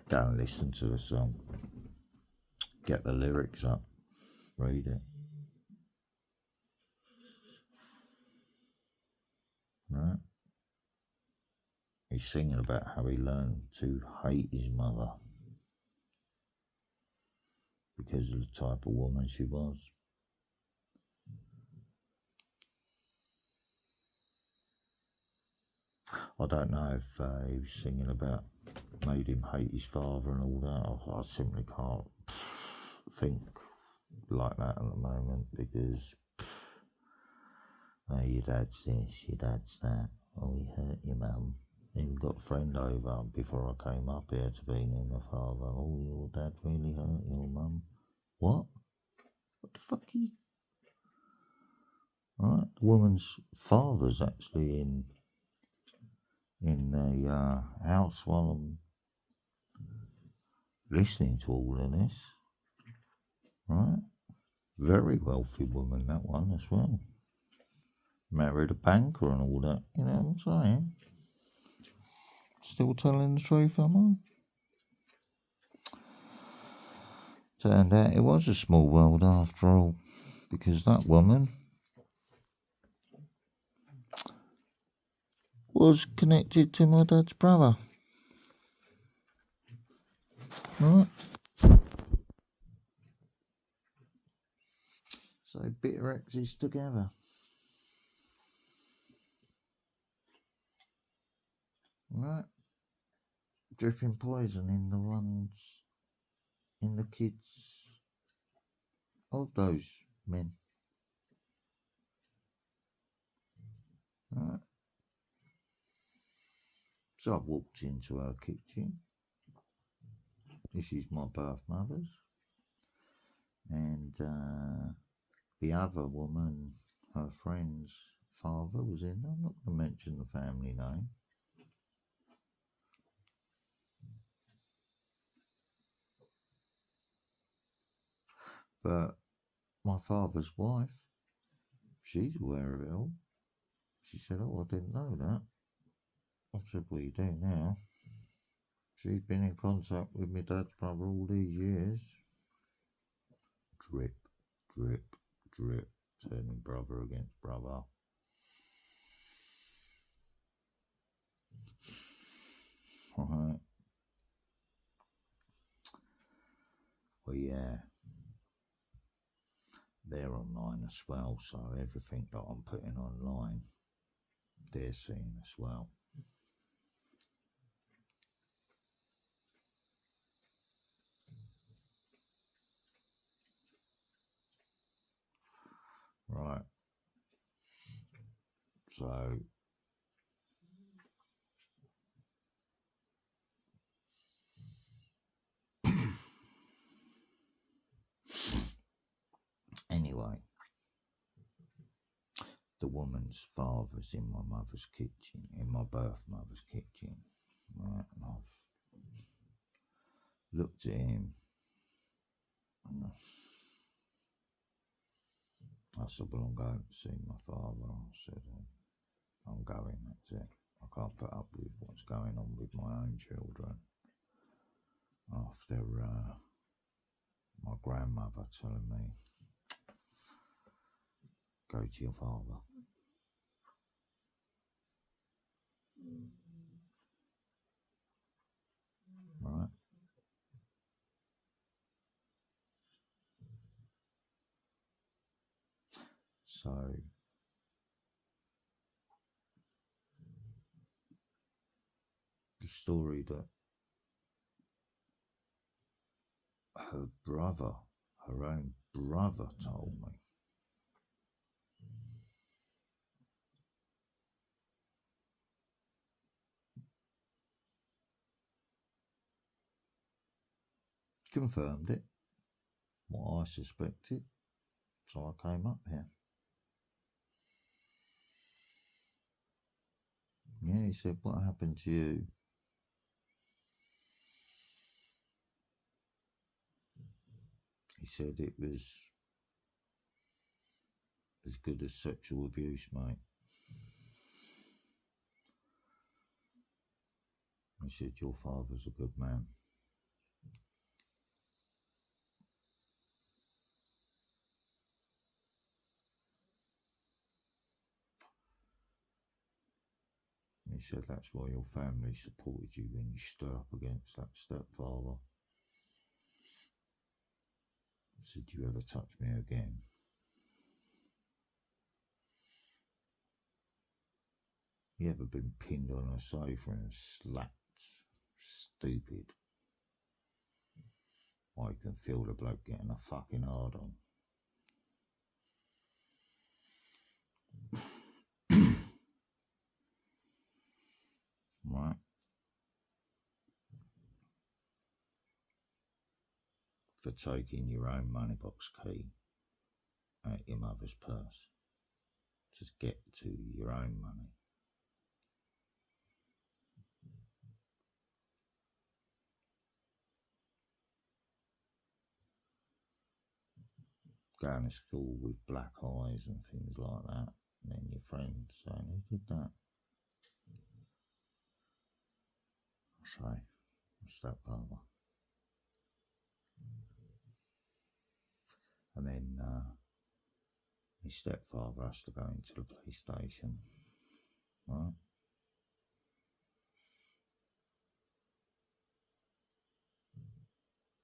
S1: Go and listen to the song. Get the lyrics up. Read it. Right. He's singing about how he learned to hate his mother because of the type of woman she was. I don't know if he was singing about made him hate his father and all that. I simply can't think like that at the moment because your dad's this, your dad's that. Oh, he hurt your mum. Even got a friend over before I came up here to be near my father. Oh, your dad really hurt your mum. What? What the fuck are you? Right, the woman's father's actually in the house while I'm listening to all of this. Right, very wealthy woman, that one as well. Married a banker and all that. You know what I'm saying? Still telling the truth, am I? Turned out it was a small world after all, because that woman was connected to my dad's brother. Right? So bitter exes together. Right? Dripping poison in the ones, in the kids of those men. Right? So I've walked into her kitchen. This is my birth mother's. And the other woman, her friend's father was in there. I'm not going to mention the family name. But my father's wife, she's aware of it all. She said, "Oh, I didn't know that." I said, "Well, you do now." She's been in contact with my dad's brother all these years. Drip, drip, drip, turning brother against brother. Right. Well, yeah. They're online as well, so everything that I'm putting online, they're seeing as well. Right. So anyway, the woman's father's in my mother's kitchen, in my birth mother's kitchen. Right, and I've looked at him and I said, "Well, I'm going to see my father." I said, "I'm going, that's it. I can't put up with what's going on with my own children." After my grandmother telling me, "Go to your father." Right? So the story that her brother, her own brother, told me, confirmed it, what I suspected. So I came up here. Yeah, he said, "What happened to you?" He said it was as good as sexual abuse, mate. He said, "Your father's a good man." He said, "That's why your family supported you when you stood up against that stepfather." He said, "You ever touch me again?" You ever been pinned on a sofa and slapped? Stupid. I can feel the bloke getting a fucking hard on. Right? For taking your own money box key out your mother's purse. Just get to your own money. Going to school with black eyes and things like that. And then your friends saying, "Who did that?" I say, "My stepfather." And then his stepfather has to go into the police station. Right?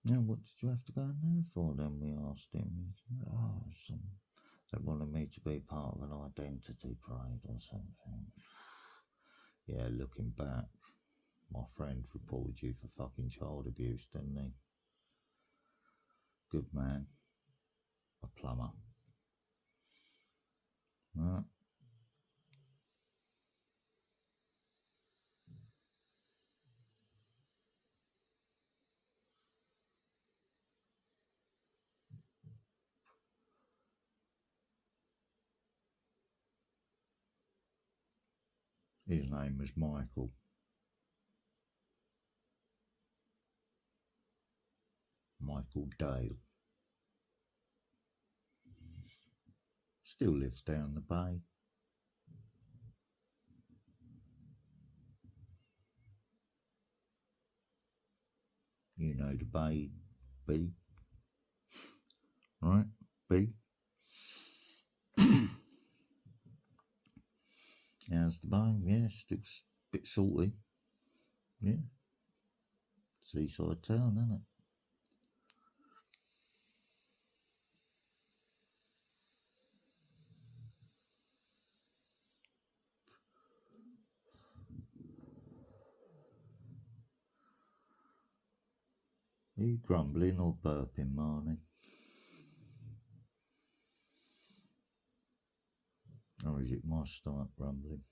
S1: "Yeah, what did you have to go in there for?" Then we asked him. He said, "Oh, they wanted me to be part of an identity parade or something." Yeah, looking back, my friend reported you for fucking child abuse, didn't he? Good man. A plumber. Right? His name was Michael. Michael Dale. Still lives down the bay. You know the bay, B, right? B. How's the bay? Yeah, still a bit salty. Yeah. Seaside town, isn't it? Are you grumbling or burping, Marnie? Or is it my stomach grumbling?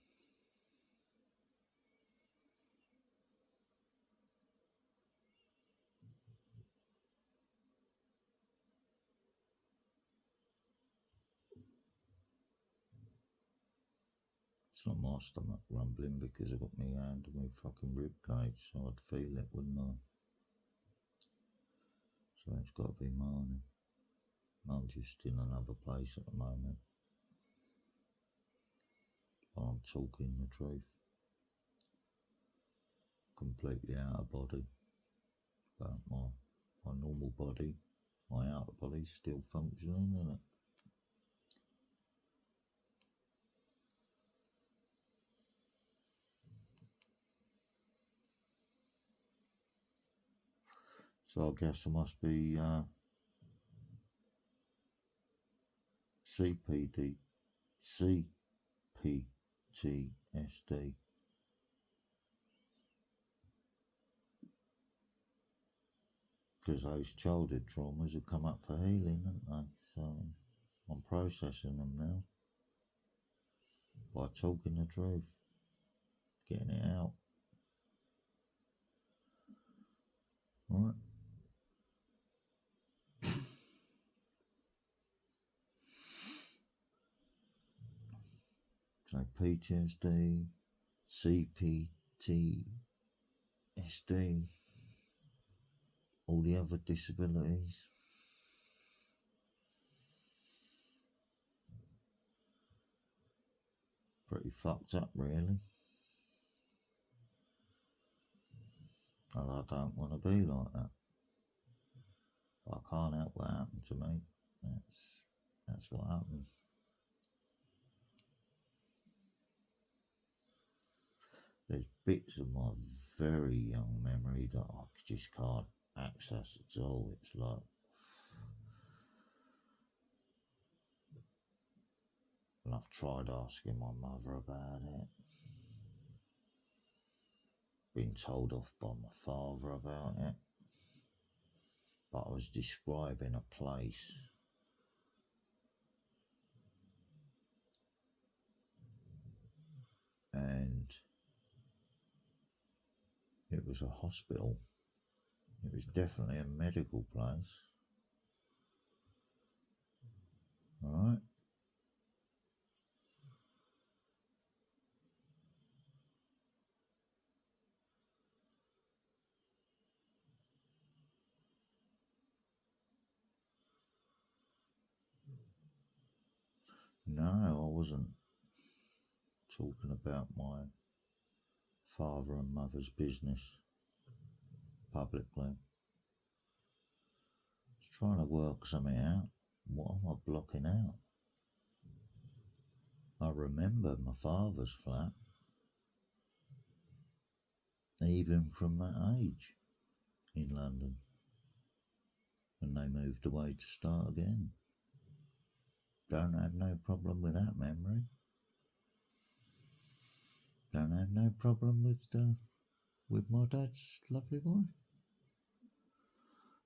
S1: It's not my stomach rumbling because I got my hand on my fucking rib cage, so I'd feel it, wouldn't I? So it's got to be mine. I'm just in another place at the moment. I'm talking the truth. Completely out of body. But my normal body, my outer body's still functioning, isn't it? So I guess I must be CPTSD, because those childhood traumas have come up for healing, haven't they? So I'm processing them now by talking the truth, getting it out. Right. So PTSD, CPTSD, all the other disabilities. Pretty fucked up, really. And I don't want to be like that. But I can't help what happened to me. That's what happened. There's bits of my very young memory that I just can't access at all. It's like, and I've tried asking my mother about it. Been told off by my father about it. But I was describing a place. And it was a hospital. It was definitely a medical place. Alright? No, I wasn't talking about my father and mother's business publicly. I was trying to work something out. What am I blocking out? I remember my father's flat, even from that age in London, when they moved away to start again. Don't have no problem with that memory. Don't have no problem with my dad's lovely wife.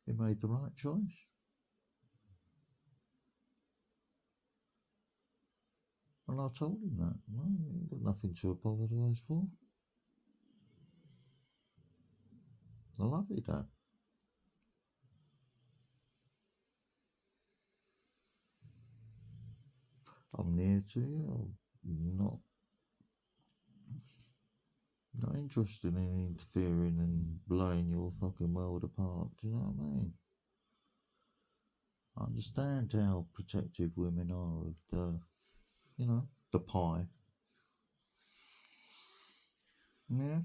S1: He made the right choice. And I told him that. Well, you've got nothing to apologise for. I love you, Dad. I'm near to you. I'm not interested in interfering and blowing your fucking world apart. Do you know what I mean? I understand how protective women are of the pie. Yeah.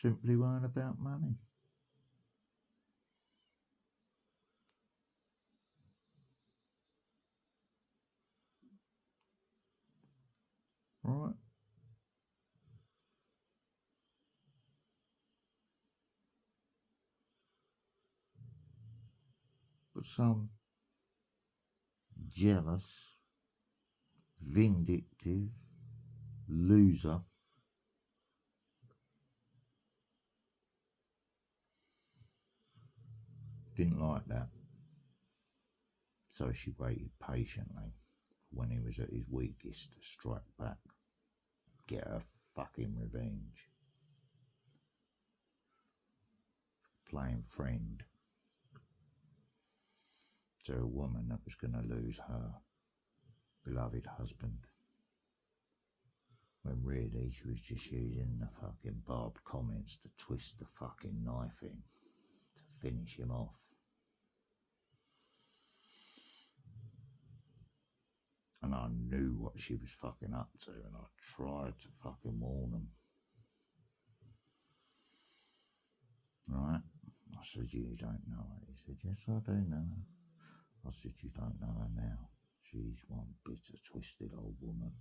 S1: Simply weren't about money. Right? But some jealous, vindictive loser didn't like that. So she waited patiently when he was at his weakest to strike back, get her fucking revenge. Playing friend to a woman that was going to lose her beloved husband. When really she was just using the fucking barbed comments to twist the fucking knife in to finish him off. And I knew what she was fucking up to, and I tried to fucking warn them. Right? I said, you don't know her. He said, yes, I do know her. I said, you don't know her now. She's one bitter, twisted old woman.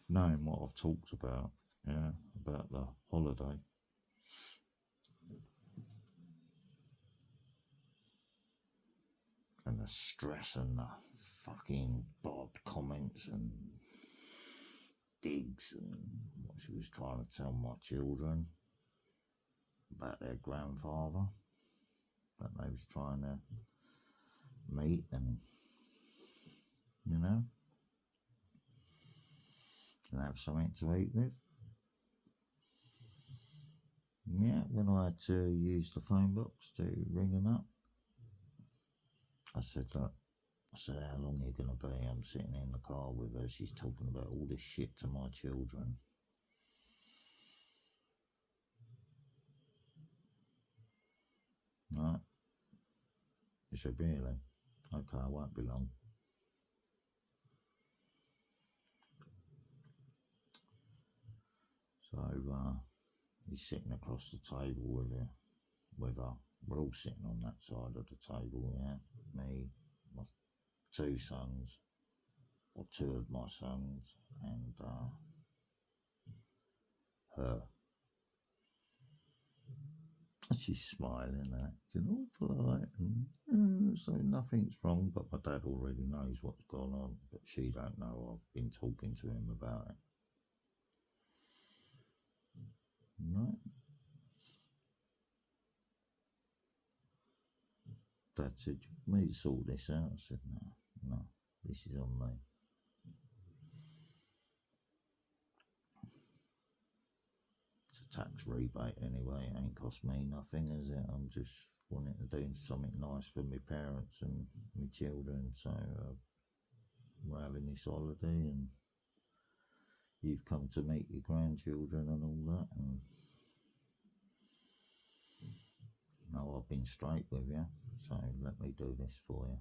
S1: Knowing what I've talked about, about the holiday. And the stress and the fucking barbed comments and digs and what she was trying to tell my children about their grandfather that they was trying to meet and, and have something to eat with. Yeah, when I had to use the phone box to ring him up, I said, look, how long are you going to be? I'm sitting in the car with her. She's talking about all this shit to my children. Right? He said, really? Okay, I won't be long. So he's sitting across the table with her. We're all sitting on that side of the table, yeah. Me, my two sons, or two of my sons, and her. And she's smiling and acting all polite, and so nothing's wrong, but my dad already knows what's gone on, but she don't know. I've been talking to him about it. Right? Dad said, you want me to sort this out? I said, no, this is on me. It's a tax rebate anyway, it ain't cost me nothing, is it? I'm just wanting to do something nice for my parents and my children, so we're having this holiday and you've come to meet your grandchildren and all that, and I've been straight with you, so let me do this for you.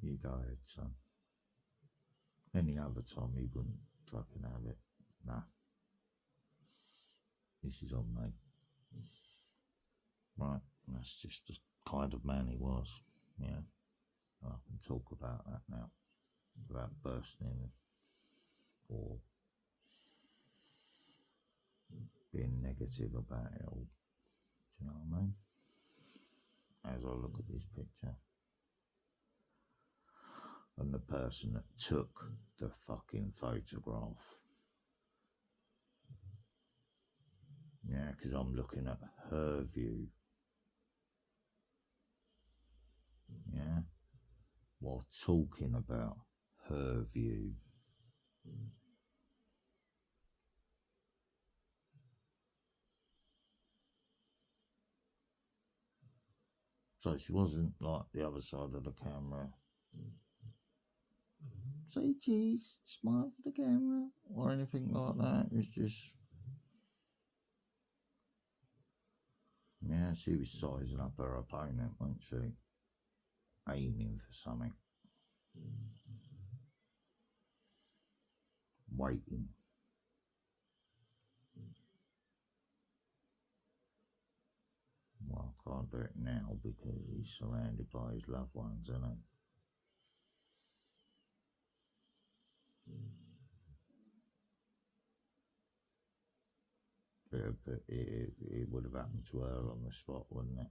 S1: You go ahead, son. Any other time he wouldn't fucking have it. Nah. This is on me. Right, that's just the kind of man he was, yeah. I can talk about that now, without bursting or being negative about it all. Do you know what I mean? As I look at this picture, and the person that took the fucking photograph. Yeah, because I'm looking at her view. Yeah, while talking about her view. So she wasn't like the other side of the camera. Say cheese, smile for the camera, or anything like that. It was just, yeah, she was sizing up her opponent, wasn't she? Aiming for something. Waiting. Well, I can't do it now because he's surrounded by his loved ones, isn't he? It would have happened to her on the spot, wouldn't it?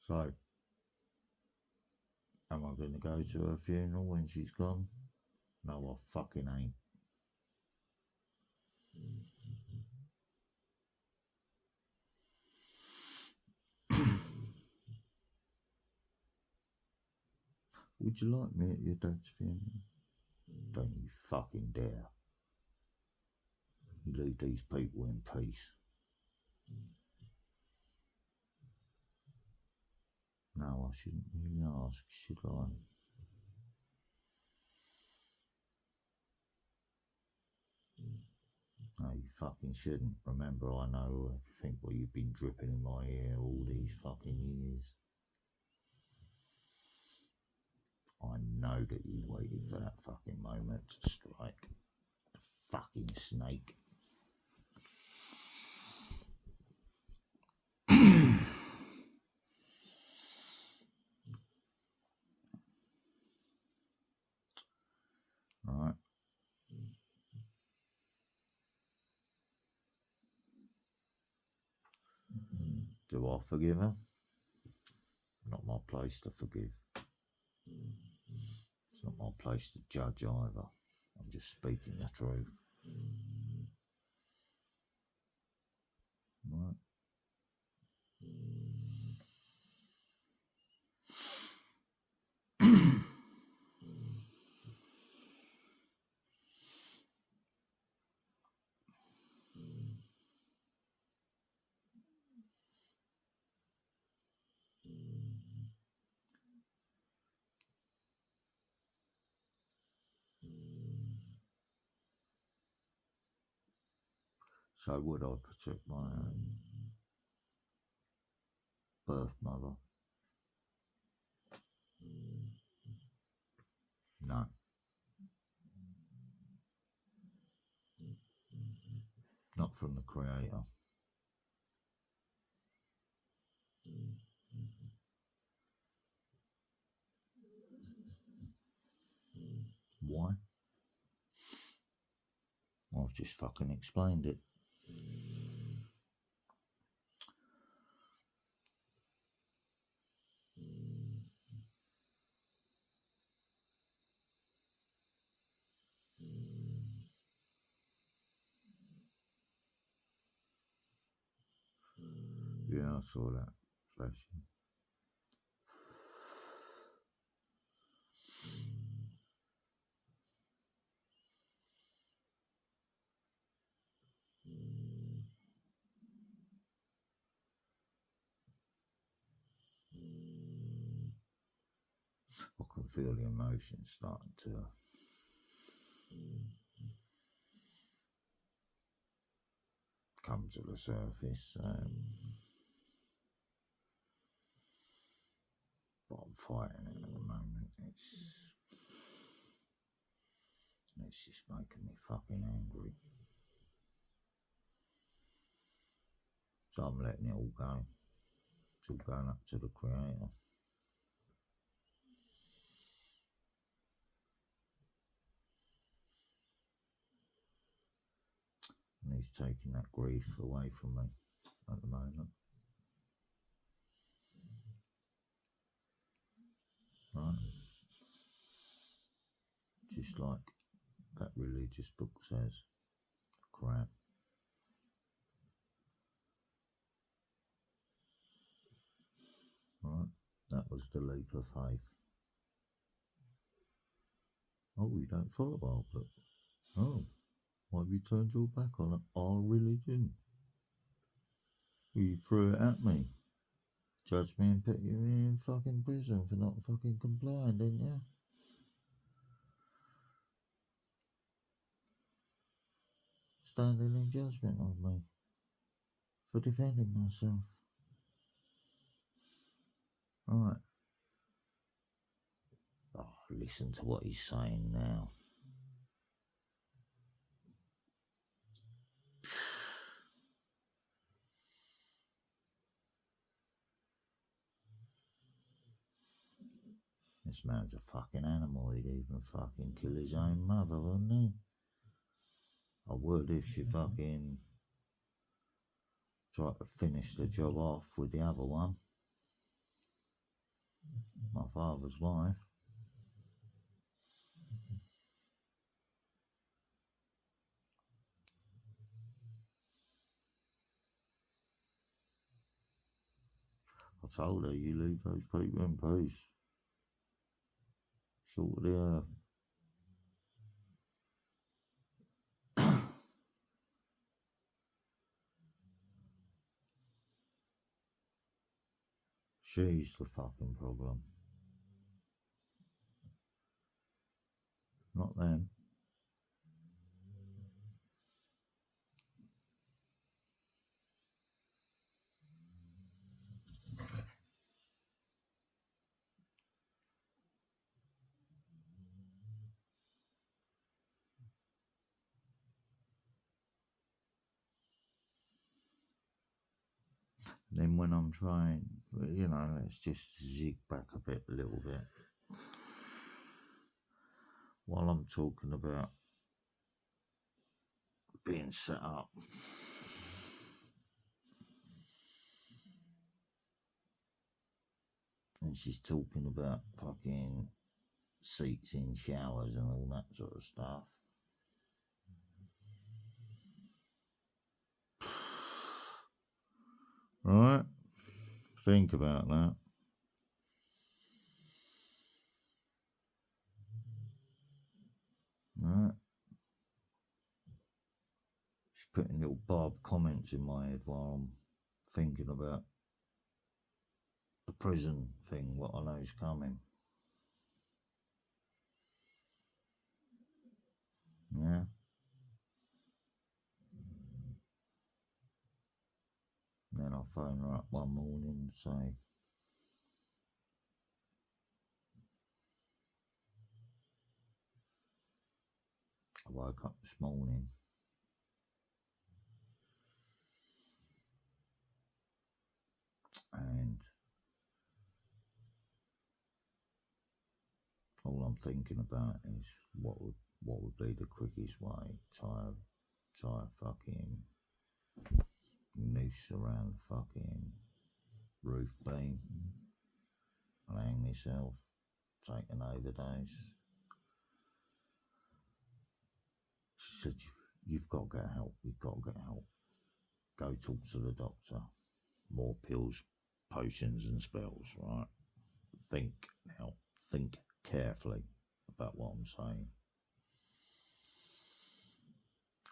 S1: So, am I going to go to her funeral when she's gone? No, I fucking ain't. Would you like me at your dad's funeral? Don't you fucking dare. You leave these people in peace. No, I shouldn't really ask, should I? No, you fucking shouldn't. Remember, I know everything what you've been dripping in my ear all these fucking years. I know that you waited for that fucking moment to strike. Fucking snake. Right. Do I forgive her? Not my place to forgive. It's not my place to judge either. I'm just speaking the truth. Right. So would I protect my birth mother? No. Not from the Creator. Why? I've just fucking explained it. Yeah, I saw that flashing. I can feel the emotion starting to come to the surface. But I'm fighting it at the moment. It's just making me fucking angry. So I'm letting it all go. It's all going up to the Creator. And he's taking that grief away from me at the moment. Right? Just like that religious book says, the Quran. Right? That was the leap of faith. Oh, you don't follow our book. Oh, why have you turned your back on our religion? You threw it at me. Judged me and put you in fucking prison for not fucking complying, didn't you? Standing in judgment of me for defending myself. Right. Oh, listen to what he's saying now. This man's a fucking animal. He'd even fucking kill his own mother, wouldn't he? I would if she fucking tried to finish the job off with the other one. My father's wife. I told her, you leave those people in peace. Salt of the earth. She's the fucking problem. Not them. Then when I'm trying, you know, let's just zig back a little bit. While I'm talking about being set up. And she's talking about fucking seats in showers and all that sort of stuff. Right? Think about that. Right? She's putting little barbed comments in my head while I'm thinking about the prison thing, what I know is coming. Yeah? Then I'll phone her up one morning and say, I woke up this morning and all I'm thinking about is what would be the quickest way to tie a fucking noose around the fucking roof beam and hang myself, take an overdose. She said, you've got to get help, you've got to get help. Go talk to the doctor. More pills, potions and spells, right? Think now, think carefully about what I'm saying.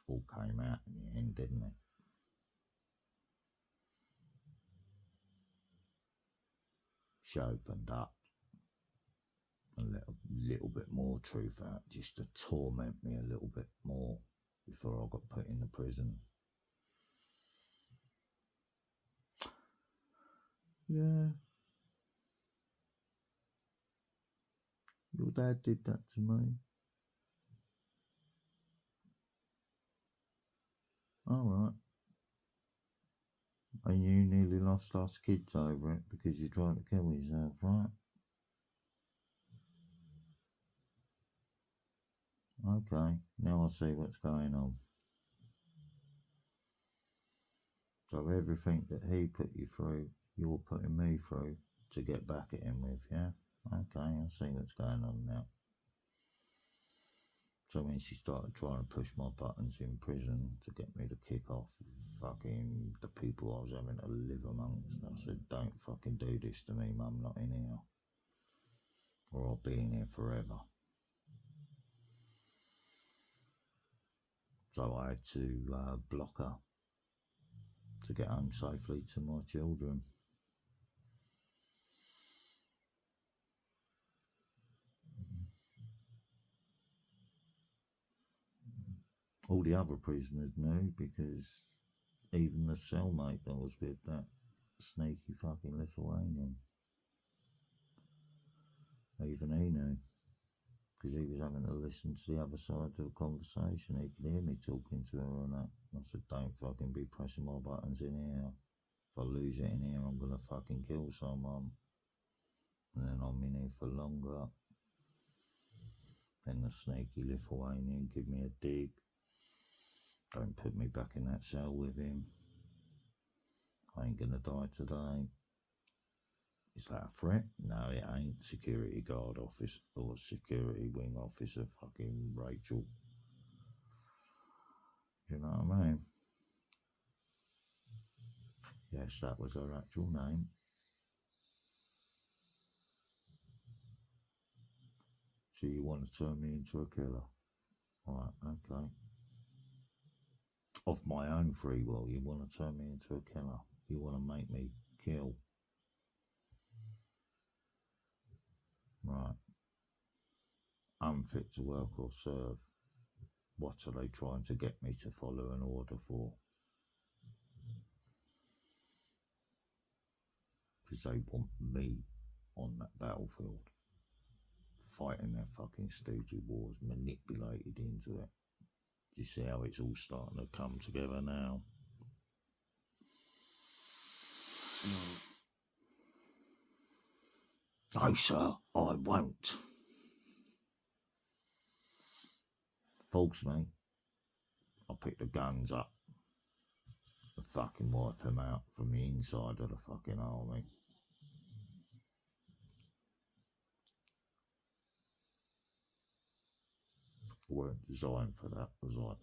S1: All came out in the end, didn't it? She opened up and let a little bit more truth out, just to torment me a little bit more before I got put in the prison. Yeah. Your dad did that to me. Alright. And you nearly lost us kids over it because you're trying to kill yourself, right? Okay, now I see what's going on. So everything that he put you through, you're putting me through to get back at him with, yeah? Okay, I see what's going on now. So when she started trying to push my buttons in prison to get me to kick off fucking the people I was having to live amongst, I said, don't fucking do this to me, Mum, not in here. Or I'll be in here forever. So I had to block her to get home safely to my children. All the other prisoners knew, because even the cellmate that was with that sneaky fucking Lithuanian, even he knew, because he was having to listen to the other side of the conversation. He could hear me talking to her and that. I said, don't fucking be pressing my buttons in here. If I lose it in here, I'm gonna fucking kill someone. And then I'm in here for longer. Then the sneaky Lithuanian give me a dig. Don't put me back in that cell with him. I ain't gonna die today. Is that a threat? No, it ain't. Security guard office or security wing officer fucking Rachel. You know what I mean? Yes, that was her actual name. So you want to turn me into a killer? Right, okay. Of my own free will, you want to turn me into a killer. You want to make me kill. Right. Unfit to work or serve. What are they trying to get me to follow an order for? Because they want me on that battlefield, fighting their fucking stupid wars, manipulated into it. Do you see how it's all starting to come together now? No, sir, I won't. Force me. I'll pick the guns up and fucking wipe them out from the inside of the fucking army. I weren't designed for that, was I?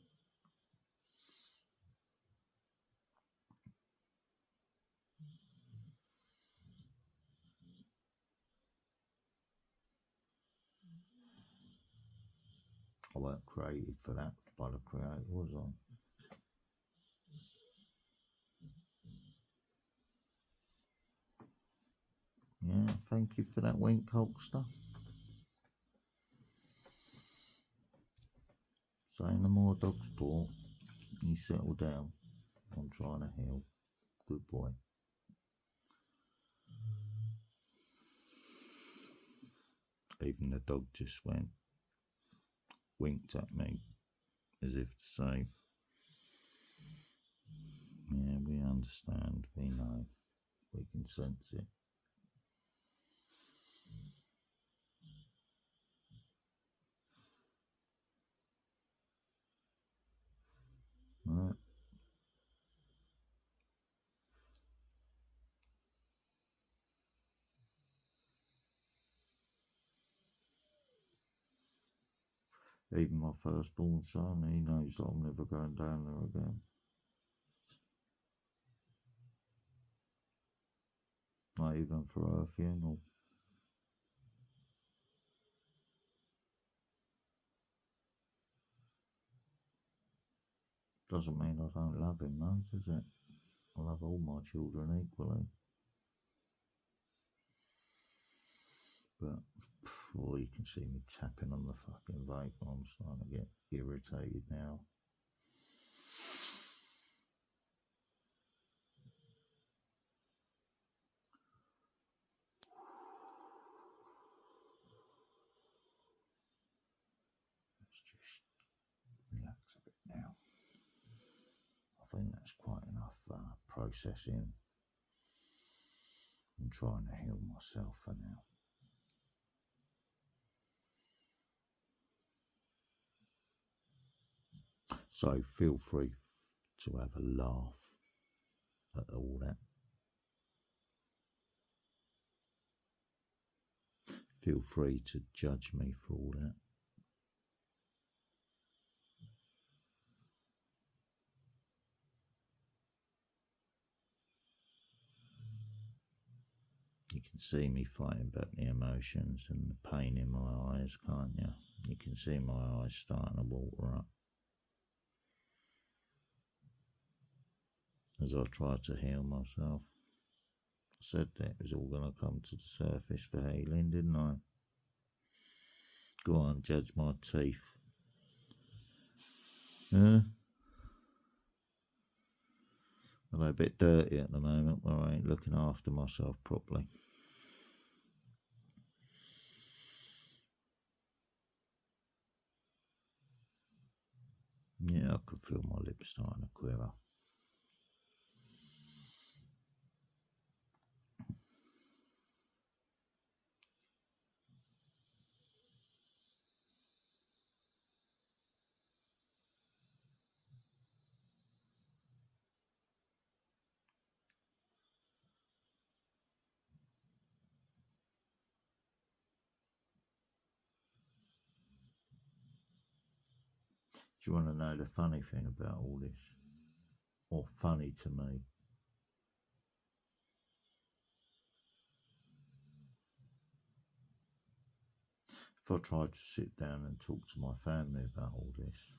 S1: I weren't created for that by the creator, was I? Yeah, thank you for that wink, Hulkster. Say no more dog's paw. You settle down. I'm trying to heal. Good boy. Even the dog just winked at me, as if to say, yeah, we understand, we know, we can sense it. Right. Even my firstborn son, he knows that I'm never going down there again. Not even for her funeral. Doesn't mean I don't love him though, does it? I love all my children equally. But, oh, you can see me tapping on the fucking vape. I'm starting to get irritated now. Let's just relax a bit now. I think that's quite enough processing. I'm trying to heal myself for now. So feel free to have a laugh at all that. Feel free to judge me for all that. You can see me fighting back the emotions and the pain in my eyes, can't you? You can see my eyes starting to water up. as I try to heal myself. I said that it was all going to come to the surface for healing, didn't I? Go on, judge my teeth. Are they a bit dirty at the moment where I ain't looking after myself properly? Yeah, I could feel my lips starting to quiver. Do you want to know the funny thing about all this? Or funny to me? If I tried to sit down and talk to my family about all this,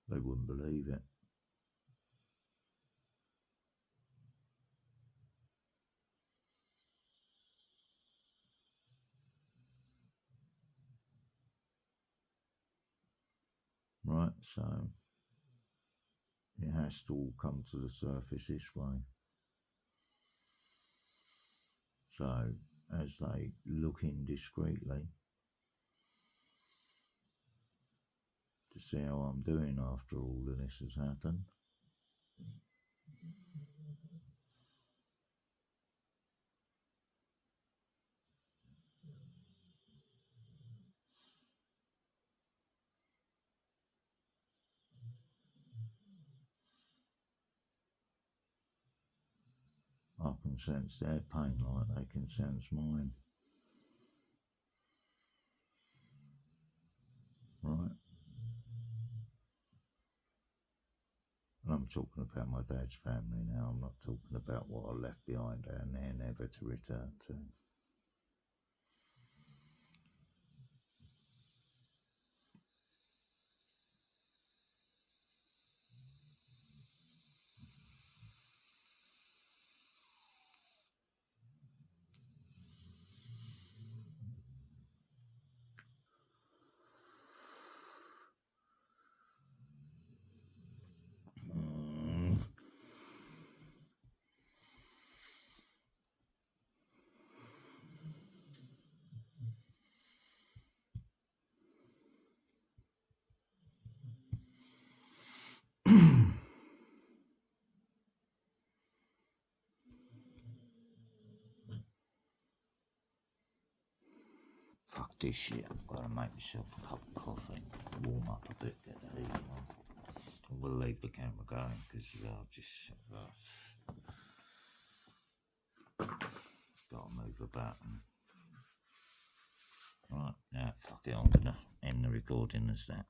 S1: they wouldn't believe it. Right, so it has to all come to the surface this way. So, as they look in discreetly to see how I'm doing after all of this has happened, I can sense their pain like they can sense mine. Right? And I'm talking about my dad's family now. I'm not talking about what I left behind down there, never to return to. Fuck this shit. I've got to make myself a cup of coffee, warm up a bit, get the heating on. I'm going to leave the camera going because I'll just got to move about. Right, now fuck it, I'm going to end the recording as that.